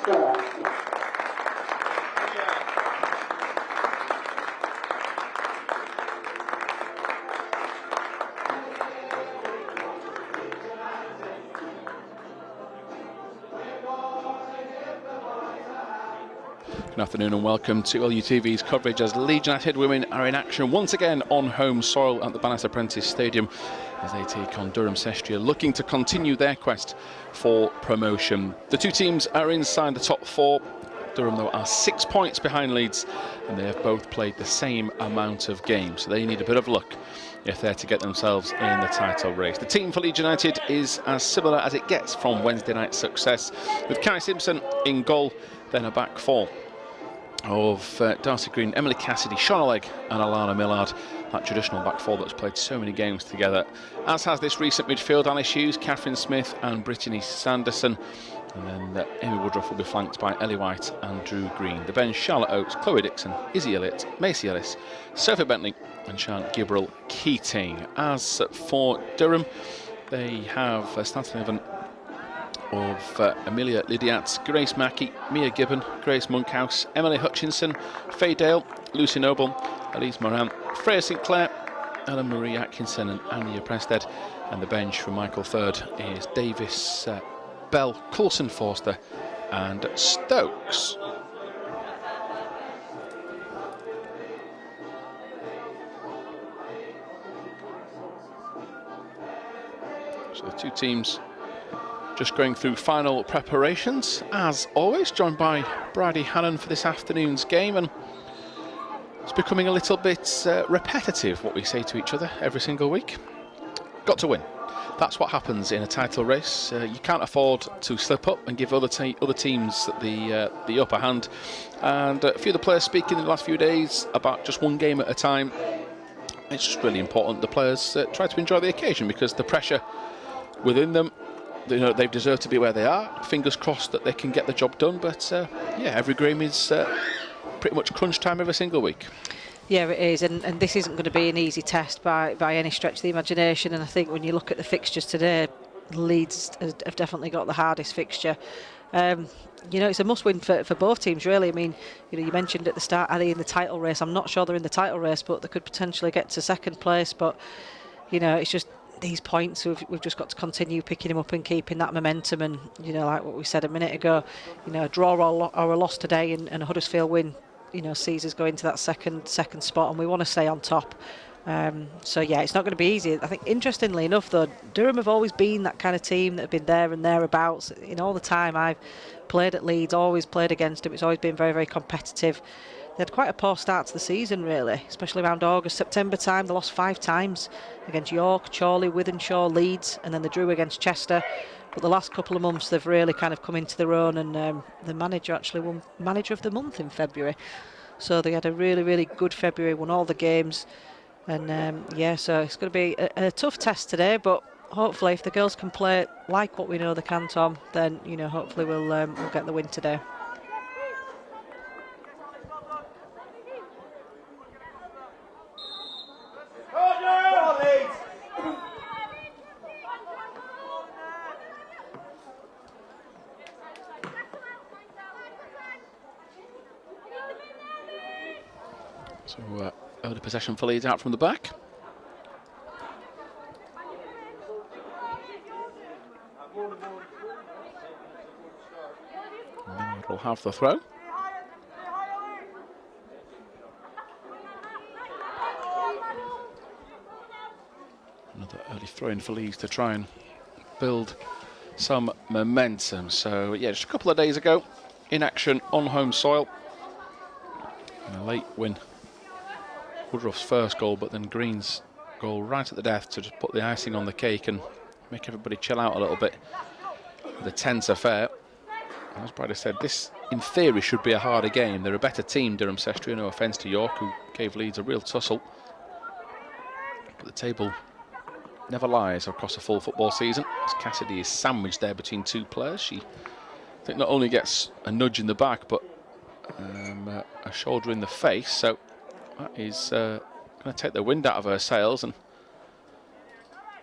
Bannister. Good afternoon and welcome to LUTV's coverage as Leeds United women are in action once again on home soil at the Bannister Prentice Stadium as they take on Durham Cestria, looking to continue their quest for promotion. The two teams are inside the top four. Durham, though, are 6 points behind Leeds, and they have both played the same amount of games, so they need a bit of luck if they're to get themselves in the title race. The team for Leeds United is as similar as it gets from Wednesday night's success, with Kai Simpson in goal, then a back four of Darcy Green, Emily Cassidy, Shauna Legg and Alana Millard, that traditional back four that's played so many games together, as has this recent midfield: Alice Hughes, Catherine Smith and Brittany Sanderson. And then Amy Woodruff will be flanked by Ellie White and Drew Green. The bench: Charlotte Oates, Chloe Dixon, Izzy Elliott, Macy Ellis, Sophie Bentley and Charlotte Gibril Keating. As for Durham, they have a starting 11 of Amelia Lydiat, Grace Mackey, Mia Gibbon, Grace Monkhouse, Emily Hutchinson, Faye Dale, Lucy Noble, Elise Moran, Freya St Clair, Ellen Marie Atkinson and Anya Prested. And the bench for Michael Third is Davis, Bell, Coulson Forster and Stokes. So the two teams just going through final preparations, as always, joined by Bridie Hannon for this afternoon's game. And it's becoming a little bit repetitive what we say to each other every single week. Got to win. That's what happens in a title race. You can't afford to slip up and give other teams the upper hand. And a few of the players speaking in the last few days about just one game at a time. It's just really important the players try to enjoy the occasion, because the pressure within them, you know, they've deserved to be where they are. Fingers crossed that they can get the job done. But yeah, every game is pretty much crunch time every single week. Yeah, it is, and this isn't going to be an easy test by any stretch of the imagination. And I think when you look at the fixtures today, Leeds have definitely got the hardest fixture. You know, it's a must-win for both teams, really. I mean, you know, you mentioned at the start, are they in the title race? I'm not sure they're in the title race, but they could potentially get to second place. But, you know, it's just these points, we've just got to continue picking them up and keeping that momentum. And, you know, like what we said a minute ago, you know, a draw or a loss today and a Huddersfield win, you know, sees us go into that second spot, and we want to stay on top. So yeah, it's not going to be easy. I think, interestingly enough, though, Durham have always been that kind of team that have been there and thereabouts. In all the time I've played at Leeds, always played against them, it's always been very, very competitive. They had quite a poor start to the season, really, especially around August, September time. They lost 5 times against York, Chorley, Wythenshawe, Leeds, and then they drew against Chester. But the last couple of months, they've really kind of come into their own, and the manager actually won Manager of the Month in February. So they had a really, really good February, won all the games. And yeah, so it's going to be a tough test today, but hopefully if the girls can play like what we know they can, Tom, then, you know, hopefully we'll get the win today. So early possession for Leeds out from the back. Millard will have the throw. Another early throw in for Leeds to try and build some momentum. So yeah, just a couple of days ago, in action on home soil. And a late win. Woodruff's first goal, but then Green's goal right at the death to just put the icing on the cake and make everybody chill out a little bit with a tense affair. As Bridie said, this in theory should be a harder game. They're a better team, Durham Cestria, no offence to York, who gave Leeds a real tussle. But the table never lies across a full football season, as Cassidy is sandwiched there between two players. She, I think, not only gets a nudge in the back, but a shoulder in the face. So that is going to take the wind out of her sails, and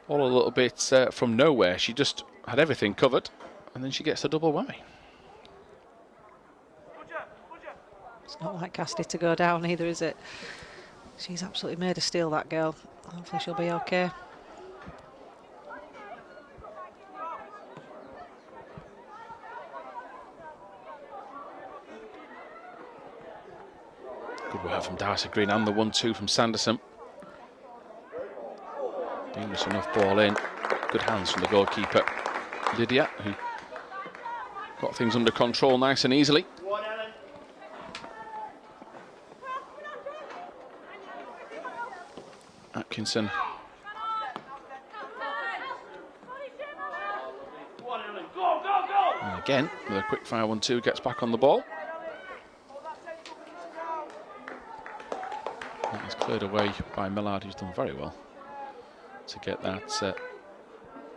all a little bit from nowhere. She just had everything covered, and then she gets a double whammy. It's not like Cassidy to go down either, is it? She's absolutely made a steal, that girl. Hopefully she'll be okay. Good work from Darcy Green and the 1-2 from Sanderson. Dangerous enough ball in. Good hands from the goalkeeper, Lydia, who got things under control nice and easily. Atkinson. And again, with a quick fire 1-2, gets back on the ball. That is cleared away by Millard, who's done very well to get that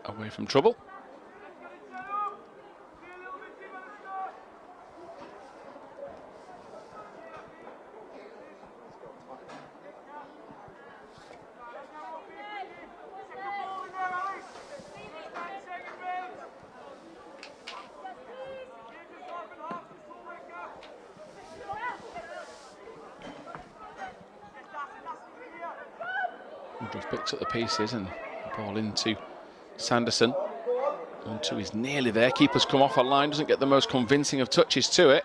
away from trouble. Woodruff picks up the pieces and the ball into Sanderson. 1-2 is nearly there. Keeper's come off a line, doesn't get the most convincing of touches to it.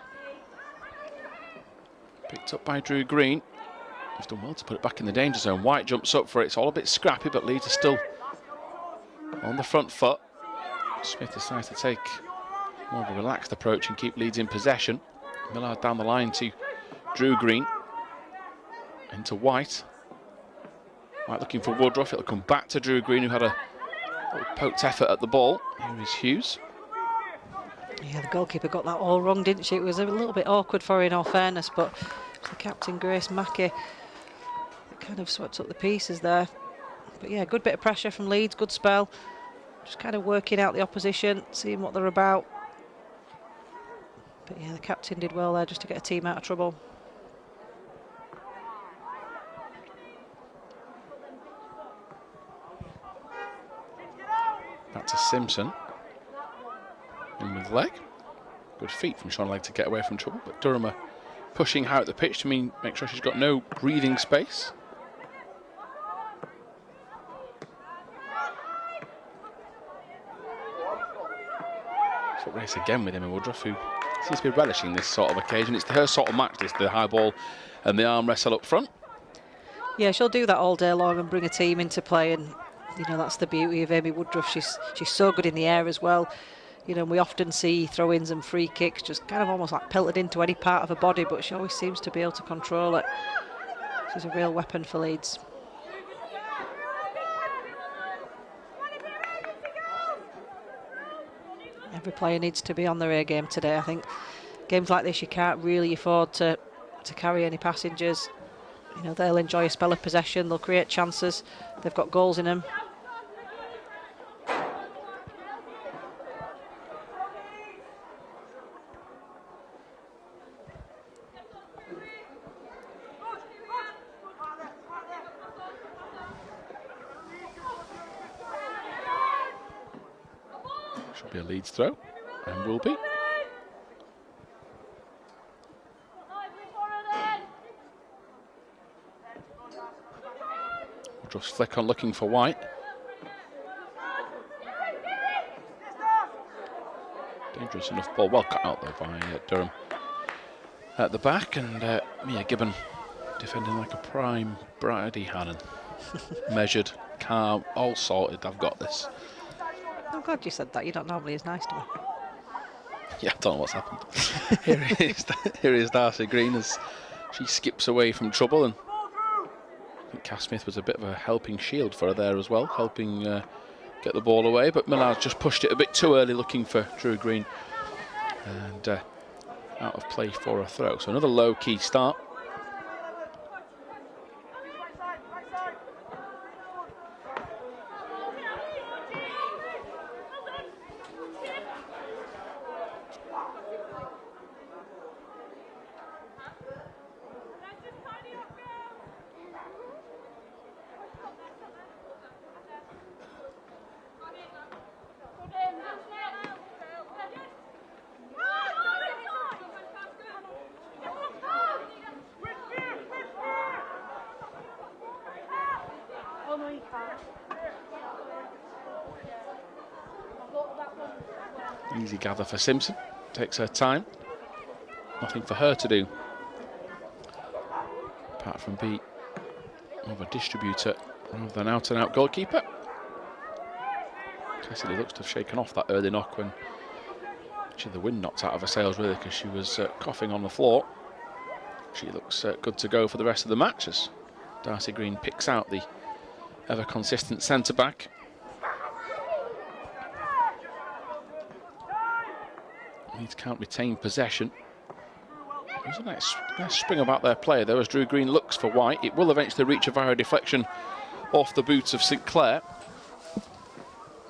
Picked up by Drew Green. He's done well to put it back in the danger zone. White jumps up for it. It's all a bit scrappy, but Leeds are still on the front foot. Smith decides to take more of a relaxed approach and keep Leeds in possession. Millard down the line to Drew Green. Into White. White looking for Woodruff. It'll come back to Drew Green, who had a little poked effort at the ball. Here is Hughes. Yeah, the goalkeeper got that all wrong, didn't she? It was a little bit awkward for her, in all fairness, but the captain, Grace Mackey, kind of swept up the pieces there. But yeah, good bit of pressure from Leeds, good spell. Just kind of working out the opposition, seeing what they're about. But yeah, the captain did well there just to get a team out of trouble. Back to Simpson. In with leg. Good feet from Sean Legg to get away from trouble, but Durham are pushing high at the pitch to make sure she's got no breathing space. Foot race again with Emma Woodruff, who seems to be relishing this sort of occasion. It's her sort of match, this, the high ball and the arm wrestle up front. Yeah, she'll do that all day long and bring a team into play, and you know, that's the beauty of Amy Woodruff. She's so good in the air as well. You know, we often see throw-ins and free kicks just kind of almost like pelted into any part of her body, but she always seems to be able to control it. She's a real weapon for Leeds. Every player needs to be on their A game today. I think games like this, you can't really afford to carry any passengers. You know, they'll enjoy a spell of possession, they'll create chances, they've got goals in them. Should be a Leeds throw, and will be. Woodruff's flick on looking for White. Dangerous enough ball, well cut out though by Durham at the back, and Mia Gibbon defending like a prime Bridie Hannon. Measured, calm, all sorted. I've got this. I'm glad you said that. You're not normally as nice to me. Yeah, I don't know what's happened. Here is Darcy Green as she skips away from trouble, and I think Cass Smith was a bit of a helping shield for her there as well, helping get the ball away, but Millard's just pushed it a bit too early looking for Drew Green, and out of play for a throw. So another low-key start. Easy gather for Simpson. Takes her time. Nothing for her to do, apart from be more of a distributor rather than out-and-out goalkeeper. Cassidy looks to have shaken off that early knock when she had the wind knocked out of her sails, really, because she was coughing on the floor. She looks good to go for the rest of the match as Darcy Green picks out the ever-consistent centre-back. Leeds can't retain possession. There's a nice spring about their player though as Drew Green looks for White. It will eventually reach a via deflection off the boots of St Clair.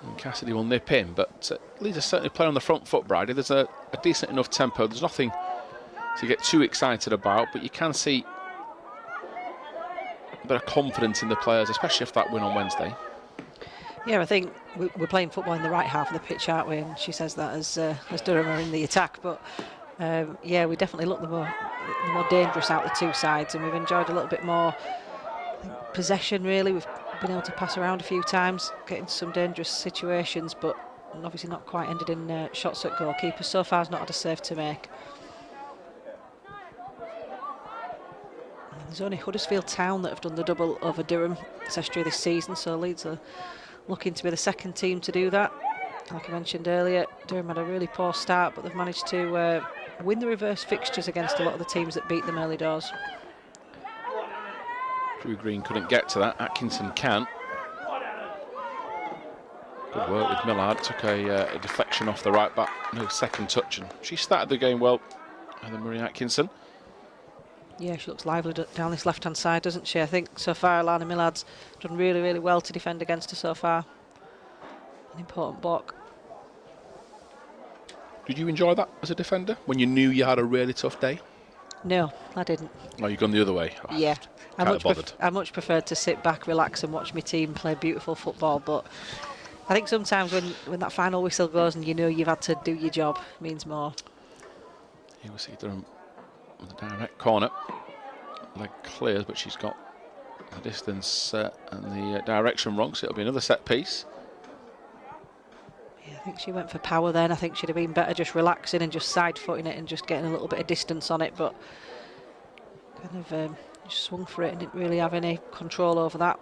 And Cassidy will nip in, but Leeds are certainly playing on the front foot, Bridie. There's a decent enough tempo. There's nothing to get too excited about, but you can see a bit of confidence in the players, especially after that win on Wednesday. Yeah, I think we're playing football in the right half of the pitch, aren't we? And she says that as Durham are in the attack, but yeah, we definitely look the more dangerous out the two sides, and we've enjoyed a little bit more possession, really. We've been able to pass around a few times, get into some dangerous situations, but obviously not quite ended in shots at goalkeeper. So far has not had a save to make. And there's only Huddersfield Town that have done the double over Durham Cestria this season, so Leeds are looking to be the second team to do that. Like I mentioned earlier, Durham had a really poor start, but they've managed to win the reverse fixtures against a lot of the teams that beat them early doors. Drew Green couldn't get to that. Atkinson can. Good work with Millard. Took a deflection off the right back. No second touch, and she started the game well. And then Marie Atkinson. Yeah, she looks lively down this left-hand side, doesn't she? I think so far Alana Millard's done really, really well to defend against her so far. An important block. Did you enjoy that as a defender when you knew you had a really tough day? No, I didn't. Oh, you've gone the other way? Oh, yeah. I much preferred to sit back, relax and watch my team play beautiful football, but I think sometimes when that final whistle goes and you know you've had to do your job, it means more. Here we see Durham with a direct corner. Leg clears, but she's got the distance and the direction wrong, so it'll be another set piece. Yeah, I think she went for power then. I think she'd have been better just relaxing and just side-footing it and just getting a little bit of distance on it, but kind of just swung for it and didn't really have any control over that.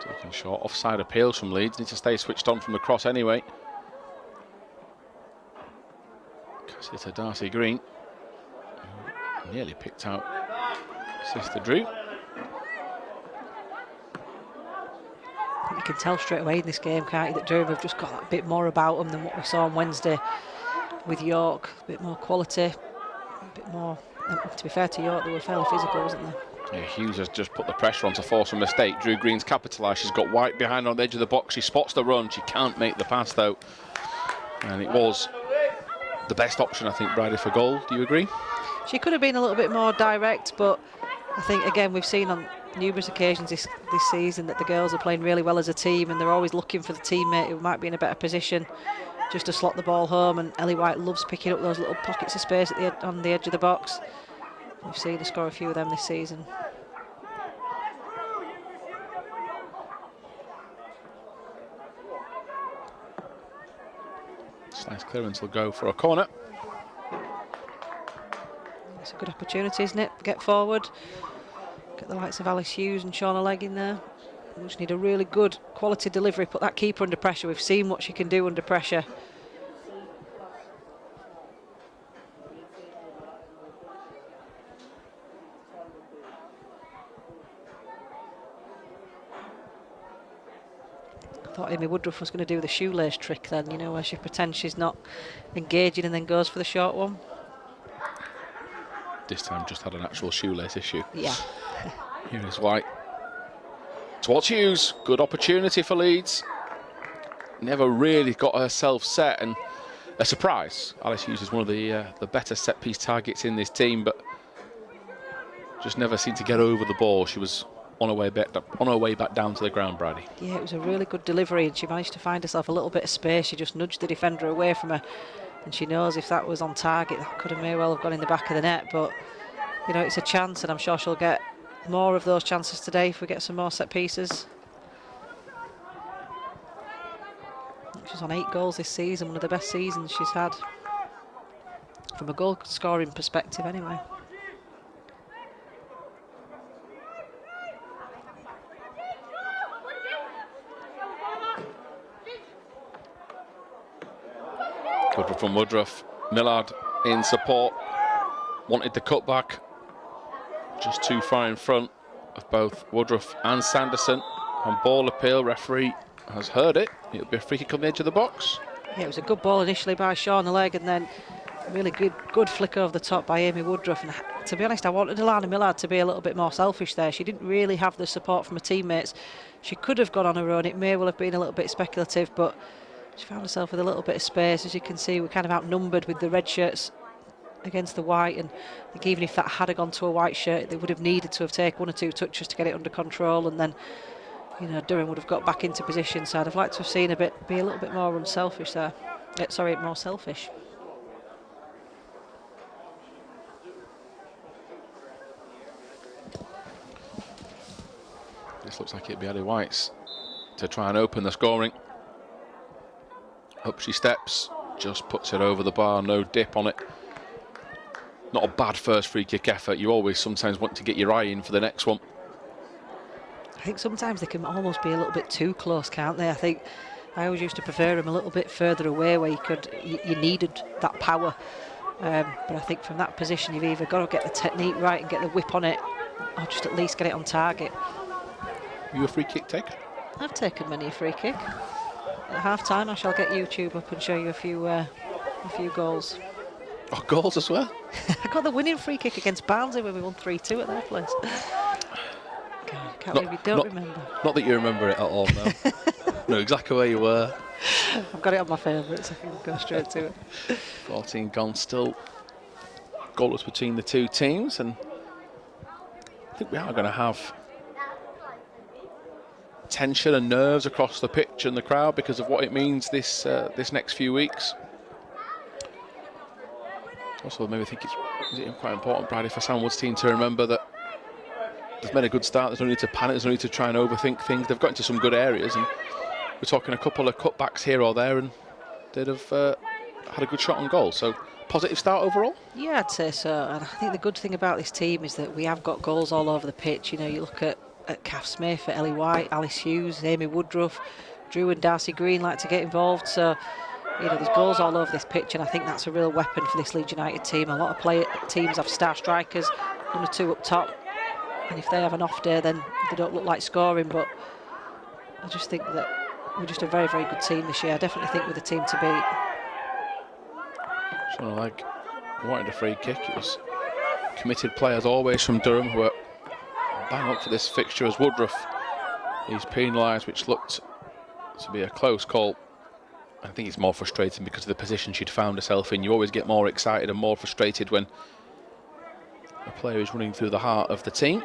Taking short offside appeals from Leeds. Need to stay switched on from the cross anyway. Cassidy to Darcy Green. Nearly picked out Sister Drew. You can tell straight away in this game, can't you, that Durham have just got that bit more about them than what we saw on Wednesday with York. A bit more quality, a bit more. To be fair to York, they were fairly physical, wasn't they? Yeah, Hughes has just put the pressure on to force a mistake. Drew Green's capitalised. She's got White behind on the edge of the box. She spots the run. She can't make the pass though, and it was the best option, I think, Bridie, for goal. Do you agree? She could have been a little bit more direct, but I think, again, we've seen on numerous occasions this season that the girls are playing really well as a team, and they're always looking for the teammate who might be in a better position just to slot the ball home, and Ellie White loves picking up those little pockets of space on the edge of the box. We've seen her score a few of them this season. Nice clearance will go for a corner. It's a good opportunity, isn't it? Get forward, get the likes of Alice Hughes and Shauna Legg in there. We just need a really good quality delivery, put that keeper under pressure. We've seen what she can do under pressure. I thought Amy Woodruff was going to do the shoelace trick then, you know, where she pretends she's not engaging and then goes for the short one. This time just had an actual shoelace issue. Yeah. Here is White. Towards Hughes. Good opportunity for Leeds. Never really got herself set, and a surprise. Alice Hughes is one of the better set-piece targets in this team, but just never seemed to get over the ball. She was on her way back down to the ground, Bridie. Yeah, it was a really good delivery, and she managed to find herself a little bit of space. She just nudged the defender away from her, and she knows if that was on target, that could have may well have gone in the back of the net, but you know, it's a chance, and I'm sure she'll get more of those chances today if we get some more set pieces. She's on 8 goals this season, one of the best seasons she's had from a goal scoring perspective anyway. Good from Woodruff. Millard in support. Wanted the cutback. Just too far in front of both Woodruff and Sanderson. On ball appeal, referee has heard it. It'll be a free kick on the edge of the box. Yeah, it was a good ball initially by Shaw on the leg, and then a really good flick over the top by Amy Woodruff. And to be honest, I wanted Alana Millard to be a little bit more selfish there. She didn't really have the support from her teammates. She could have gone on her own. It may well have been a little bit speculative, but she found herself with a little bit of space. As you can see, we're kind of outnumbered with the red shirts against the white, and I think even if that had gone to a white shirt, they would have needed to have taken 1 or 2 touches to get it under control, and then, you know, Durham would have got back into position. So I'd have liked to have seen be a little bit more unselfish there. Sorry, more selfish. This looks like it'd be Ellie White's to try and open the scoring. Up she steps, just puts it over the bar, no dip on it. Not a bad first free kick effort. You always sometimes want to get your eye in for the next one. I think sometimes they can almost be a little bit too close, can't they? I think I always used to prefer them a little bit further away, where you needed that power. But I think from that position, you've either got to get the technique right and get the whip on it, or just at least get it on target. Are you a free kick taker? I've taken many a free kick. At half time, I shall get YouTube up and show you a few goals. Oh, goals as well? I got the winning free kick against Barnsley when we won 3-2 at their place. God, can't believe you don't remember. Not that you remember it at all, no. No, exactly where you were. I've got it on my favourites, I can go straight to it. 14 gone, still goalless between the two teams, and I think we are going to have tension and nerves across the pitch and the crowd because of what it means this next few weeks. Also, maybe I think it's quite important, Brady, for Sam Wood's team to remember that they've made a good start. There's no need to panic. There's no need to try and overthink things. They've got into some good areas, and we're talking a couple of cutbacks here or there, and they'd have had a good shot on goal. So, positive start overall? Yeah, I'd say so. And I think the good thing about this team is that we have got goals all over the pitch. You know, you look at Kath Smith, at Ellie White, Alice Hughes, Amy Woodruff, Drew and Darcy Green like to get involved. So, you know, there's goals all over this pitch, and I think that's a real weapon for this Leeds United team. A lot of teams have star strikers, 1 or 2 up top, and if they have an off day, then they don't look like scoring. But I just think that we're just a very, very good team this year. I definitely think we're the team to beat. Sort of like wanted a free kick. It was committed players always from Durham who were bang up for this fixture as Woodruff. He's penalised, which looked to be a close call. I think it's more frustrating because of the position she'd found herself in. You always get more excited and more frustrated when a player is running through the heart of the team.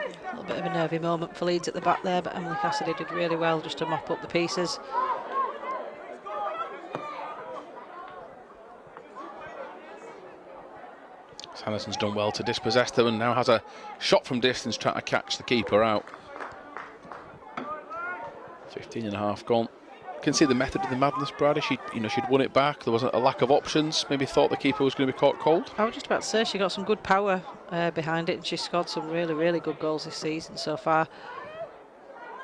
A little bit of a nervy moment for Leeds at the back there, but Emily Cassidy did really well just to mop up the pieces. Sanderson's done well to dispossess them and now has a shot from distance trying to catch the keeper out. 15.5 gone. Can see the method of the madness, Brady. She'd won it back. There wasn't a lack of options. Maybe thought the keeper was going to be caught cold. I was just about to say she got some good power behind it, and she scored some really, really good goals this season so far.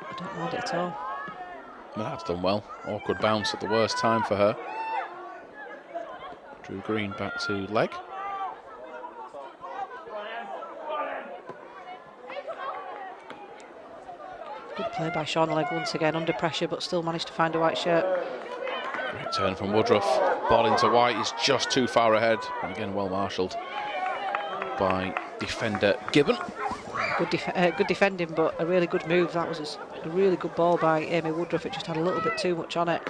I don't mind it at all. Millard's done well. Awkward bounce at the worst time for her. Drew Green back to leg. Good play by Shauna Leg once again, under pressure, but still managed to find a white shirt. Great turn from Woodruff. Ball into White is just too far ahead. And again, well marshalled by defender Gibbon. Good defending, but a really good move. That was a really good ball by Amy Woodruff. It just had a little bit too much on it.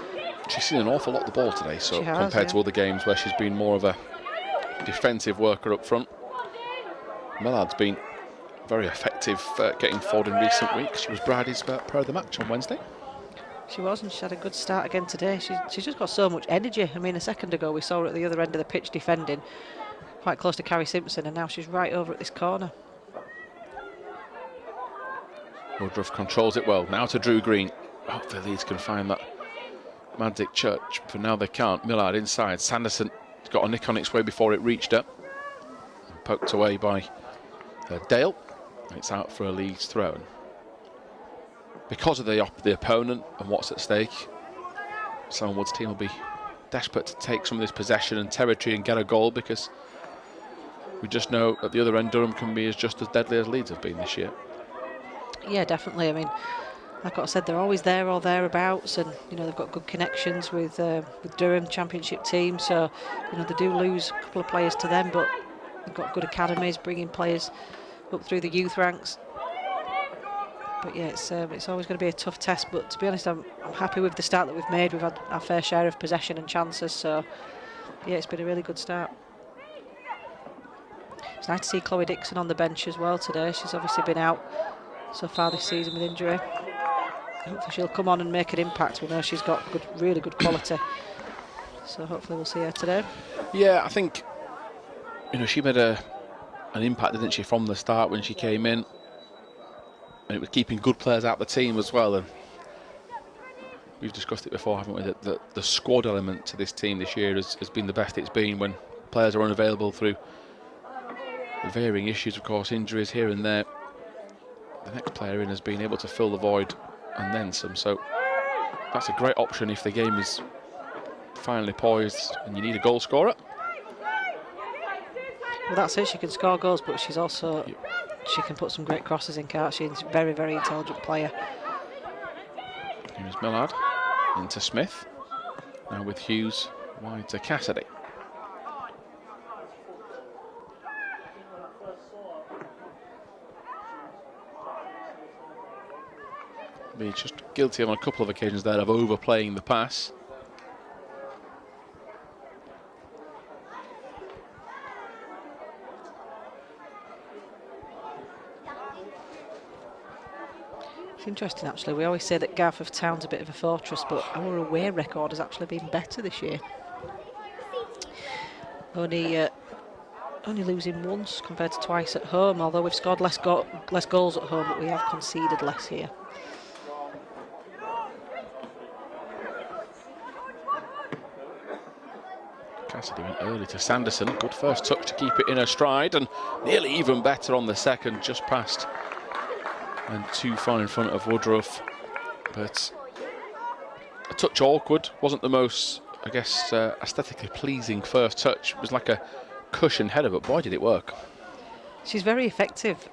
She's seen an awful lot of the ball today, so compared to other games where she's been more of a defensive worker up front. Millard's been very effective getting forward in recent weeks. She was Brady's player of the match on Wednesday. She was, and she had a good start again today. She's just got so much energy. I mean, a second ago we saw her at the other end of the pitch defending. quite close to Carrie Simpson, and now she's right over at this corner. Woodruff controls it well. Now to Drew Green. Hopefully Leeds can find that magic touch. For now they can't. Millard inside. Sanderson got a nick on its way before it reached her. Poked away by Dale. It's out for a Leeds throw. Because of the opponent and what's at stake, Sloan Wood's team will be desperate to take some of this possession and territory and get a goal, because we just know at the other end Durham can be just as deadly as Leeds have been this year. Yeah, definitely. I mean, like I said, they're always there or thereabouts, and you know they've got good connections with Durham Championship team. So you know they do lose a couple of players to them, but they've got good academies, bringing players up through the youth ranks. But yeah, it's always going to be a tough test. But to be honest, I'm happy with the start that we've made. We've had our fair share of possession and chances. So yeah, it's been a really good start. It's nice to see Chloe Dixon on the bench as well today. She's obviously been out so far this season with injury. Hopefully she'll come on and make an impact. We know she's got really good quality. So hopefully we'll see her today. Yeah, I think she made an impact, didn't she, from the start when she came in. And it was keeping good players out of the team as well. And we've discussed it before, haven't we? That the squad element to this team this year has been the best it's been when players are unavailable through varying issues, of course, injuries here and there. The next player in has been able to fill the void and then some. So that's a great option if the game is finally poised and you need a goal scorer. Well, that's it. She can score goals, but she's also... Yep. She can put some great crosses in, can't she? She's a very intelligent player. Here's Millard into Smith. Now with Hughes wide to Cassidy. He's just guilty on a couple of occasions there of overplaying the pass. It's interesting, actually. We always say that Garforth Town's a bit of a fortress, but our away record has actually been better this year. Only losing once compared to twice at home, although we've scored less goals at home, but we have conceded less here. Cassidy went early to Sanderson. Good first touch to keep it in her stride, and nearly even better on the second, just past and too far in front of Woodruff. But a touch awkward. Wasn't the most, I guess, aesthetically pleasing first touch. It was like a cushion header, but boy, did it work. She's very effective.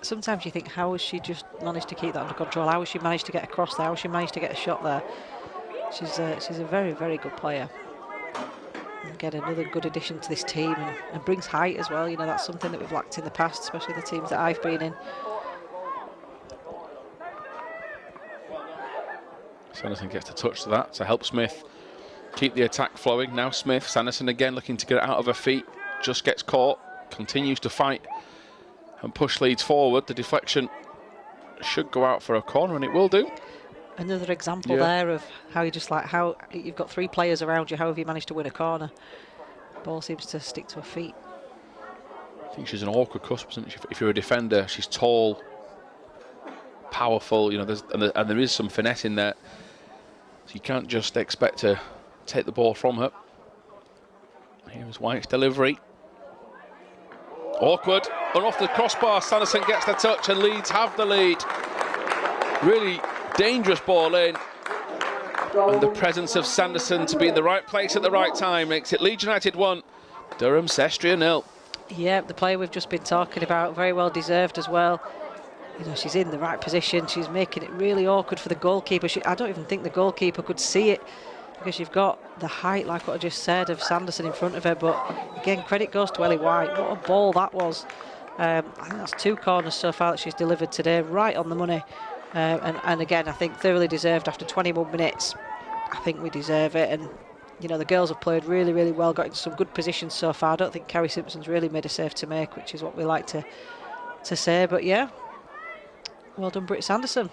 Sometimes you think, how has she just managed to keep that under control? How has she managed to get across there? How has she managed to get a shot there? She's a very good player. And again, another good addition to this team, and brings height as well. You know, that's something that we've lacked in the past, especially the teams that I've been in. Sanderson gets to touch to that to help Smith keep the attack flowing. Now Smith, Sanderson again looking to get it out of her feet, just gets caught, continues to fight and push Leeds forward. The deflection should go out for a corner, and it will do. Another example there of how you just how you've got three players around you, how have you managed to win a corner? Ball seems to stick to her feet. I think she's an awkward cusp, isn't she? If you're a defender, she's tall, powerful, and there is some finesse in there. So you can't just expect to take the ball from her. Here's White's delivery. Awkward, and off the crossbar, Sanderson gets the touch and Leeds have the lead. Really dangerous ball in. And the presence of Sanderson to be in the right place at the right time makes it Leeds United 1, Durham Cestria 0. Yeah, the player we've just been talking about, very well deserved as well. You know, she's in the right position. She's making it really awkward for the goalkeeper. I don't even think the goalkeeper could see it, because you've got the height, like what I just said, of Sanderson in front of her. But again, credit goes to Ellie White. What a ball that was. I think that's 2 corners so far that she's delivered today, right on the money. And again, I think thoroughly deserved after 21 minutes. I think we deserve it. And, you know, the girls have played really well, got into some good positions so far. I don't think Carrie Simpson's really made a save to make, which is what we like to say. But yeah, well done, Britt Sanderson.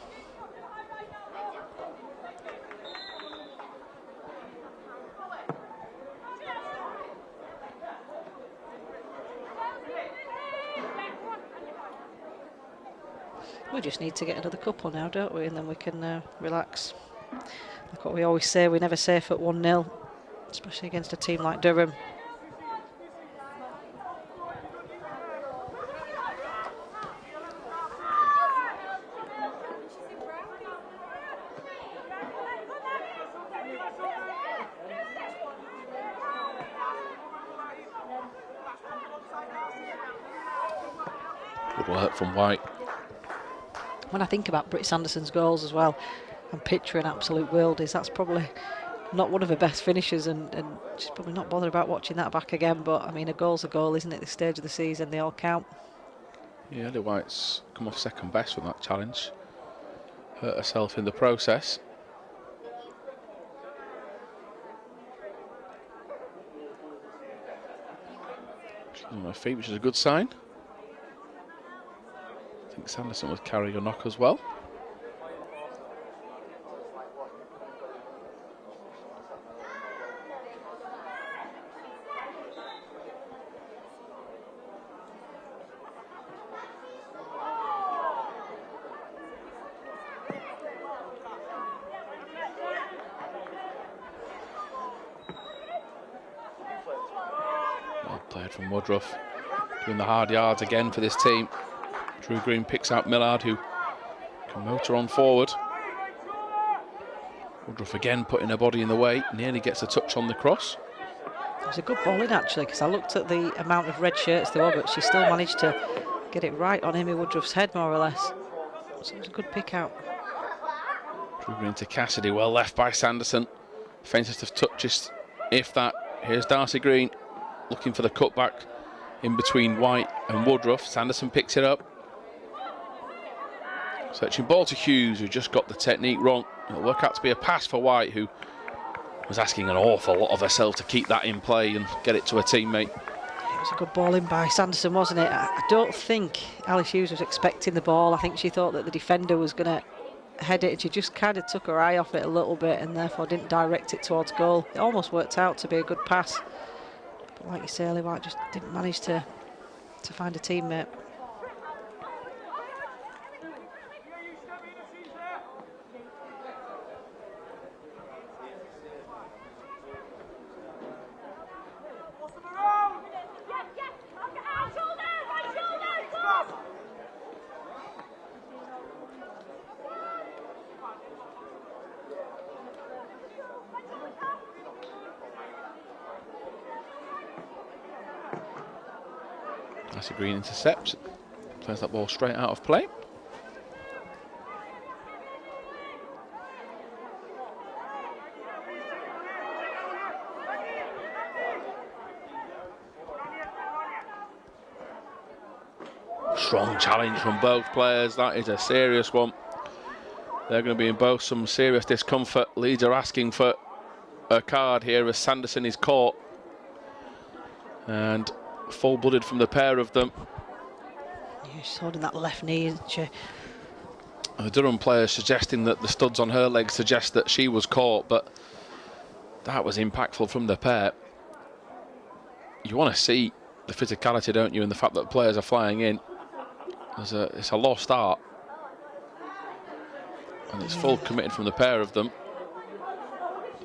We just need to get another couple now, don't we? And then we can relax. Like what we always say, we're never safe at 1-0, especially against a team like Durham. Good work from White. When I think about Britt Sanderson's goals as well, I'm picturing absolute worldies. That's probably not one of her best finishes, and she's probably not bothered about watching that back again. But I mean, a goal's a goal, isn't it? This stage of the season, they all count. Yeah, Ellie White's come off second best with that challenge. Hurt herself in the process. She's on her feet, which is a good sign. I think Sanderson was carrying a knock as well. Well played from Woodruff, doing the hard yards again for this team. Drew Green picks out Millard, who can motor on forward. Woodruff again putting her body in the way, nearly gets a touch on the cross. It was a good ball in, actually, because I looked at the amount of red shirts there were, but she still managed to get it right on Amy Woodruff's head, more or less. So it was a good pick out. Drew Green to Cassidy, well left by Sanderson. Faintest of touches, if that. Here's Darcy Green looking for the cutback in between White and Woodruff. Sanderson picks it up. Searching ball to Hughes, who just got the technique wrong. It'll work out to be a pass for White, who was asking an awful lot of herself to keep that in play and get it to a teammate. It was a good ball in by Sanderson, wasn't it? I don't think Alice Hughes was expecting the ball. I think she thought that the defender was going to head it, and she just kind of took her eye off it a little bit and therefore didn't direct it towards goal. It almost worked out to be a good pass. But like you say, Ellie White just didn't manage to find a teammate. Darcy Green intercepts, plays that ball straight out of play. Strong challenge from both players. That is a serious one. They're going to be in both some serious discomfort. Leeds are asking for a card here as Sanderson is caught. And full-blooded from the pair of them. Yeah, she's holding that left knee, isn't she? The Durham player suggesting that the studs on her legs suggest that she was caught, but that was impactful from the pair. You want to see the physicality, don't you, and the fact that players are flying in. It's a lost art. And it's full committed from the pair of them.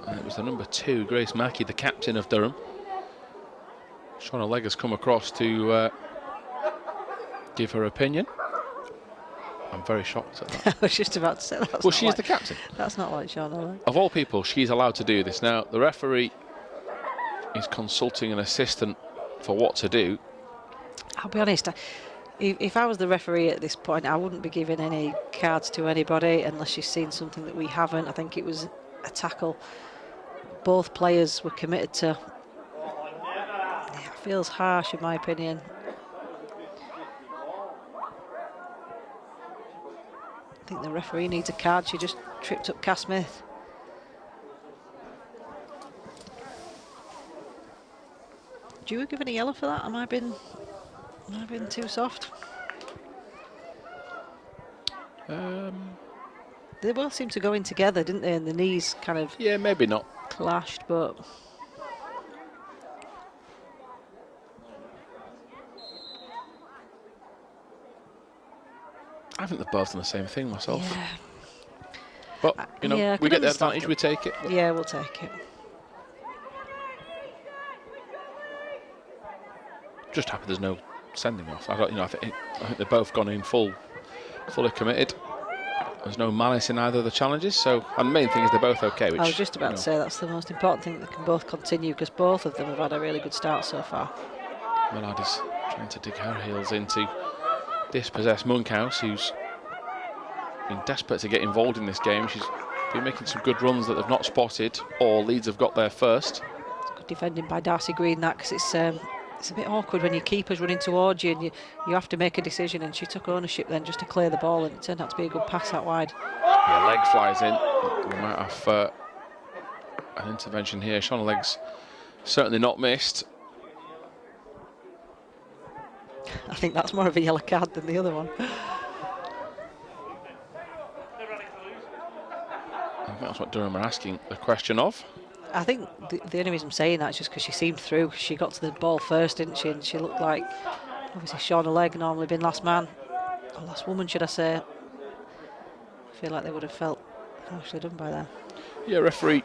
And it was the number 2, Grace Mackey, the captain of Durham. Shauna Legg has come across to give her opinion. I'm very shocked at that. I was just about to say that. Well, she's the captain. That's not like Shauna Legg. Of all people, she's allowed to do this. Now, the referee is consulting an assistant for what to do. I'll be honest, if I was the referee at this point, I wouldn't be giving any cards to anybody unless she's seen something that we haven't. I think it was a tackle. Both players were committed to. It feels harsh in my opinion. I think the referee needs a card. She just tripped up Cass Smith. Do you give any yellow for that? Am I been too soft? They both seemed to go in together, didn't they? And the knees kind of maybe not clashed, but I think they've both done the same thing myself. Yeah. But, you know, yeah, we get the advantage, we take it. Yeah, we'll take it. Just happy there's no sending off. I think they've both gone in fully committed. There's no malice in either of the challenges, so, and the main thing is they're both okay. Which, I was just about to say that's the most important thing, that they can both continue, because both of them have had a really good start so far. Millard is trying to dig her heels into dispossess Monkhouse, who's been desperate to get involved in this game. She's been making some good runs that they've not spotted, or Leeds have got there first. It's good defending by Darcy Green, that, because it's a bit awkward when your keeper's running towards you and you have to make a decision, and she took ownership then just to clear the ball, and it turned out to be a good pass out wide. Yeah, leg flies in. We might have an intervention here. Shauna Leg's certainly not missed. I think that's more of a yellow card than the other one. I think that's what Durham are asking the question of. I think the only reason I'm saying that is just because she seemed through. She got to the ball first, didn't she? And she looked like, obviously, Shauna Legg normally been last man, or last woman, should I say. I feel like they would have felt harshly done by then. Yeah, referee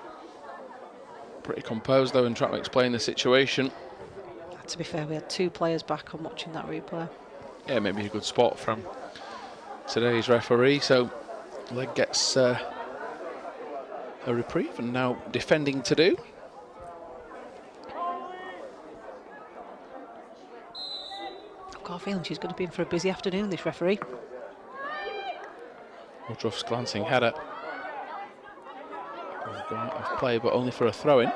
pretty composed though and trying to explain the situation. To be fair, we had 2 players back on watching that replay. Yeah, maybe a good spot from today's referee. So Legg gets a reprieve, and now defending to do. I've got a feeling she's going to be in for a busy afternoon, this referee. Woodruff's glancing header. Gone out of play, but only for a throw-in.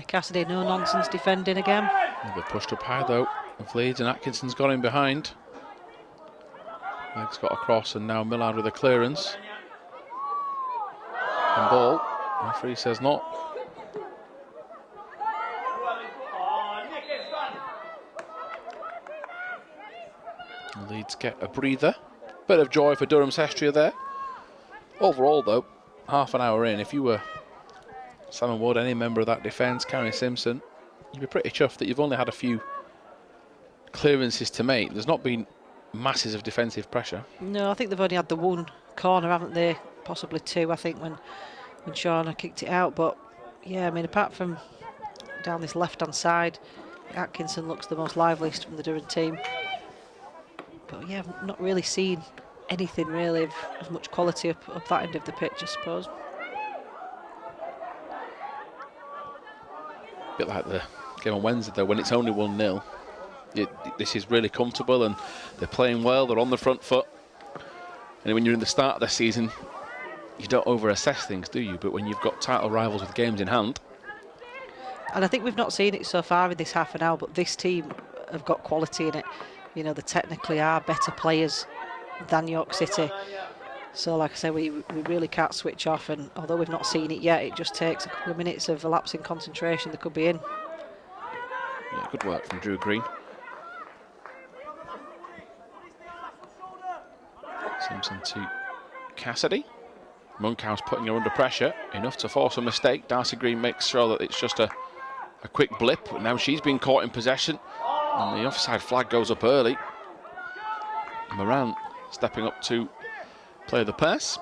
Cassidy, no nonsense defending again. They've pushed up high though of Leeds, and Atkinson's got in behind. Legg's got across, and now Millard with a clearance. And ball. Referee says not. Leeds get a breather. Bit of joy for Durham Cestria there. Overall though, half an hour in, if you were Salmon Wood, any member of that defence, Karen Simpson, you'd be pretty chuffed that you've only had a few clearances to make. There's not been masses of defensive pressure. No, I think they've only had the one corner, haven't they? Possibly 2, I think, when Shauna kicked it out. But yeah, I mean, apart from down this left-hand side, Atkinson looks the most liveliest from the Durham team. But yeah, I've not really seen anything really of much quality up that end of the pitch, I suppose. A bit like the game on Wednesday though, when it's only 1-0. This is really comfortable, and they're playing well, they're on the front foot. And when you're in the start of the season, you don't over-assess things, do you? But when you've got title rivals with games in hand. And I think we've not seen it so far in this half an hour, but this team have got quality in it. You know, they technically are better players than York City. So, like I say, we really can't switch off, and although we've not seen it yet, it just takes a couple of minutes of elapsing concentration. They could be in. Yeah, good work from Drew Green. Simpson to Cassidy. Monkhouse putting her under pressure, enough to force a mistake. Darcy Green makes sure that it's just a quick blip, but now she's been caught in possession, and the offside flag goes up early. Moran stepping up to play the pass.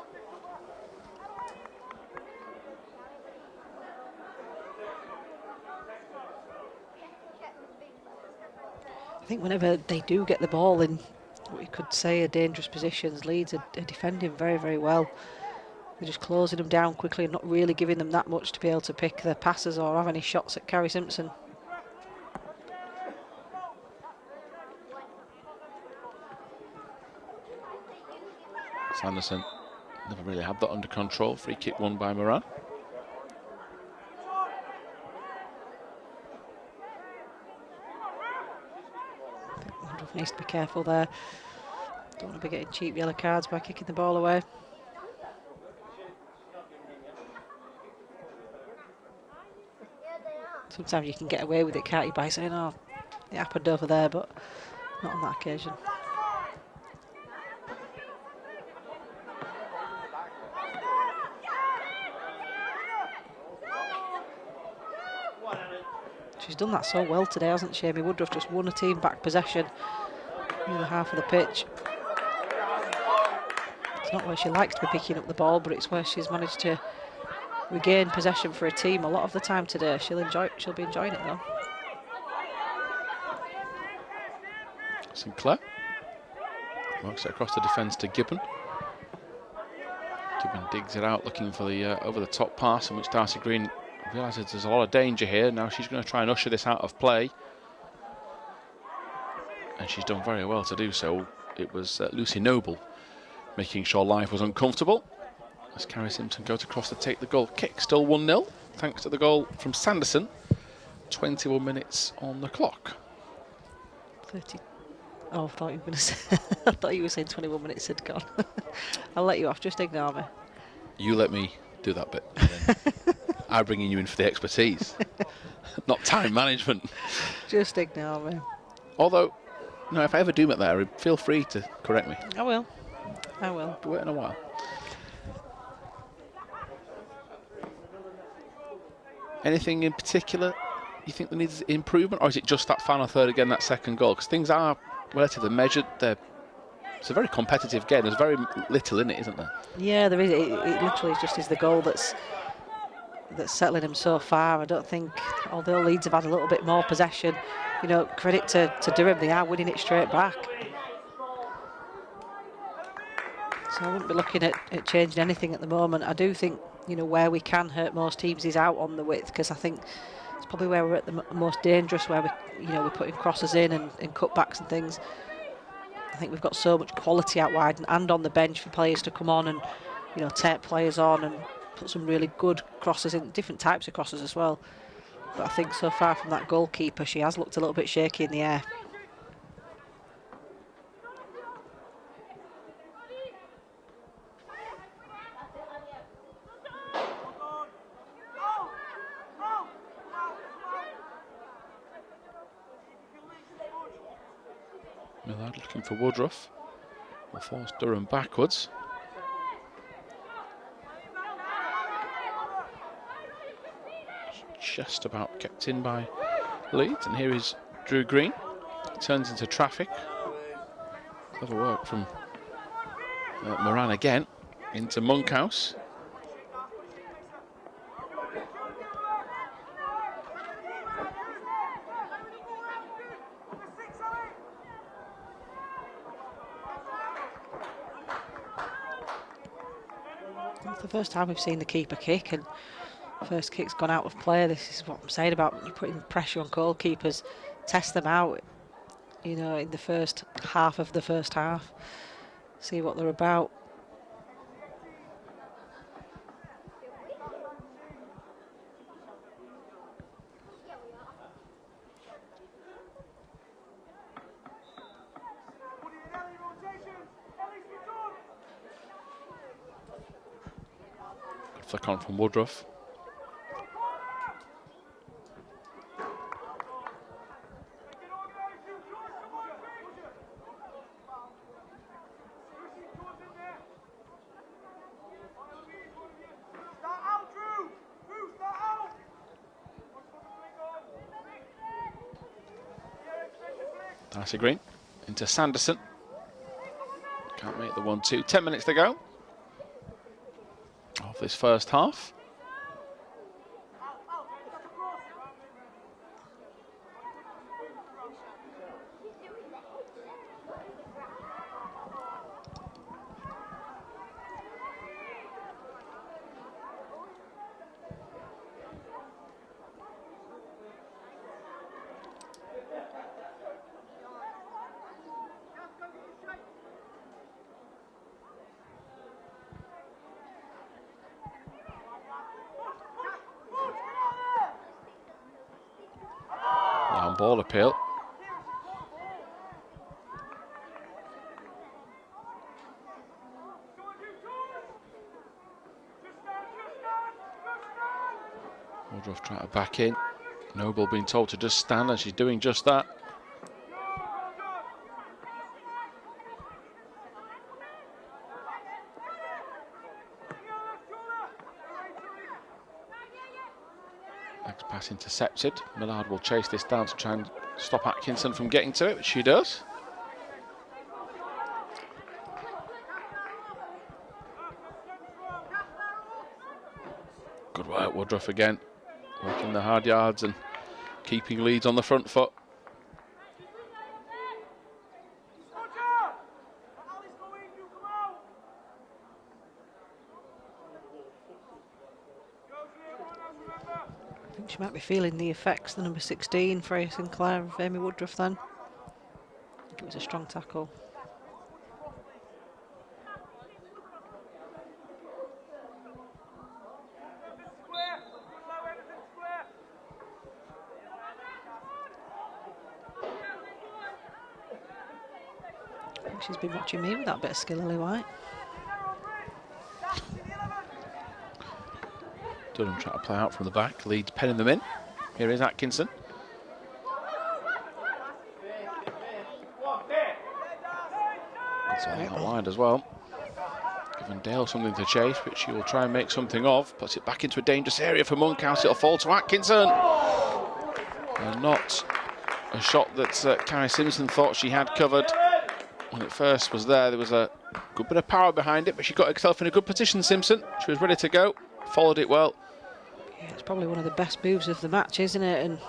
I think whenever they do get the ball in what you could say are dangerous positions, Leeds are defending very, very well. They're just closing them down quickly and not really giving them that much to be able to pick their passes or have any shots at Carrie Simpson. Sanderson never really had that under control. Free kick won by Moran. Woodruff needs to be careful there. Don't want to be getting cheap yellow cards by kicking the ball away. Sometimes you can get away with it, can't you, by saying, oh, it happened over there, but not on that occasion. She's done that so well today, hasn't she? Amy Woodruff just won a team back possession in the half of the pitch. It's not where she likes to be picking up the ball, but it's where she's managed to regain possession for a team a lot of the time today. She'll be enjoying it though. Sinclair works it across the defence to Gibbon. Gibbon digs it out, looking for the over the top pass, in which Darcy Green realises there's a lot of danger here. Now she's going to try and usher this out of play, and she's done very well to do so. It was Lucy Noble making sure life was uncomfortable as Carrie Simpson goes across to take the goal kick. Still 1-0 thanks to the goal from Sanderson. 21 minutes on the clock. 30. Oh, I thought you were going to say. I thought you were saying 21 minutes had gone. I'll let you off. Just ignore me. You let me do that bit. And then I'm bringing you in for the expertise, not time management. Just ignore me. Although, no, if I ever do make that error, feel free to correct me. I will. I will. Be waiting a while. Anything in particular you think there needs improvement, or is it just that final third again, that second goal? Because things are relatively measured. It's a very competitive game. There's very little in it, isn't there? Yeah, there is. It literally just is the goal that's settling them so far. I don't think, although Leeds have had a little bit more possession, you know, credit to Durham, they are winning it straight back. So I wouldn't be looking at changing anything at the moment. I do think, you know, where we can hurt most teams is out on the width, because I think it's probably where we're at the most dangerous, where we're putting crosses in and cutbacks and things. I think we've got so much quality out wide and on the bench for players to come on and, you know, take players on and put some really good crosses in, different types of crosses as well. But I think so far from that goalkeeper, she has looked a little bit shaky in the air. Millard looking for Woodruff. Will force Durham backwards. Just about kept in by Leeds, and here is Drew Green. Turns into traffic. Clever work from Moran again into Monkhouse. It's the first time we've seen the keeper kick, and first kick's gone out of play. This is what I'm saying about you putting pressure on goalkeepers. Test them out, you know, in the first half of the first half. See what they're about. Good flick on from Woodruff. Darcy Green into Sanderson. Can't make the 1-2. 10 minutes to go of this first half. Ball appeal. Woodruff trying to back in. Noble being told to just stand, and she's doing just that. Next pass intercepted. Millard will chase this down to try and stop Atkinson from getting to it, which she does. Good work, Woodruff again. Working the hard yards and keeping Leeds on the front foot. I think she might be feeling the effects, the number 16, Freya Sinclair of Amy Woodruff then. I think it was a strong tackle. I think she's been watching me with that bit of skill, Lily White. Durham trying to play out from the back. Leeds penning them in. Here is Atkinson. It's out wide as well. Giving Dale something to chase, which she will try and make something of. Puts it back into a dangerous area for Monkhouse. It'll fall to Atkinson. And not a shot that Carrie Simpson thought she had covered. When it first was there was a good bit of power behind it, but she got herself in a good position, Simpson. She was ready to go, followed it well. Yeah, it's probably one of the best moves of the match, isn't it? And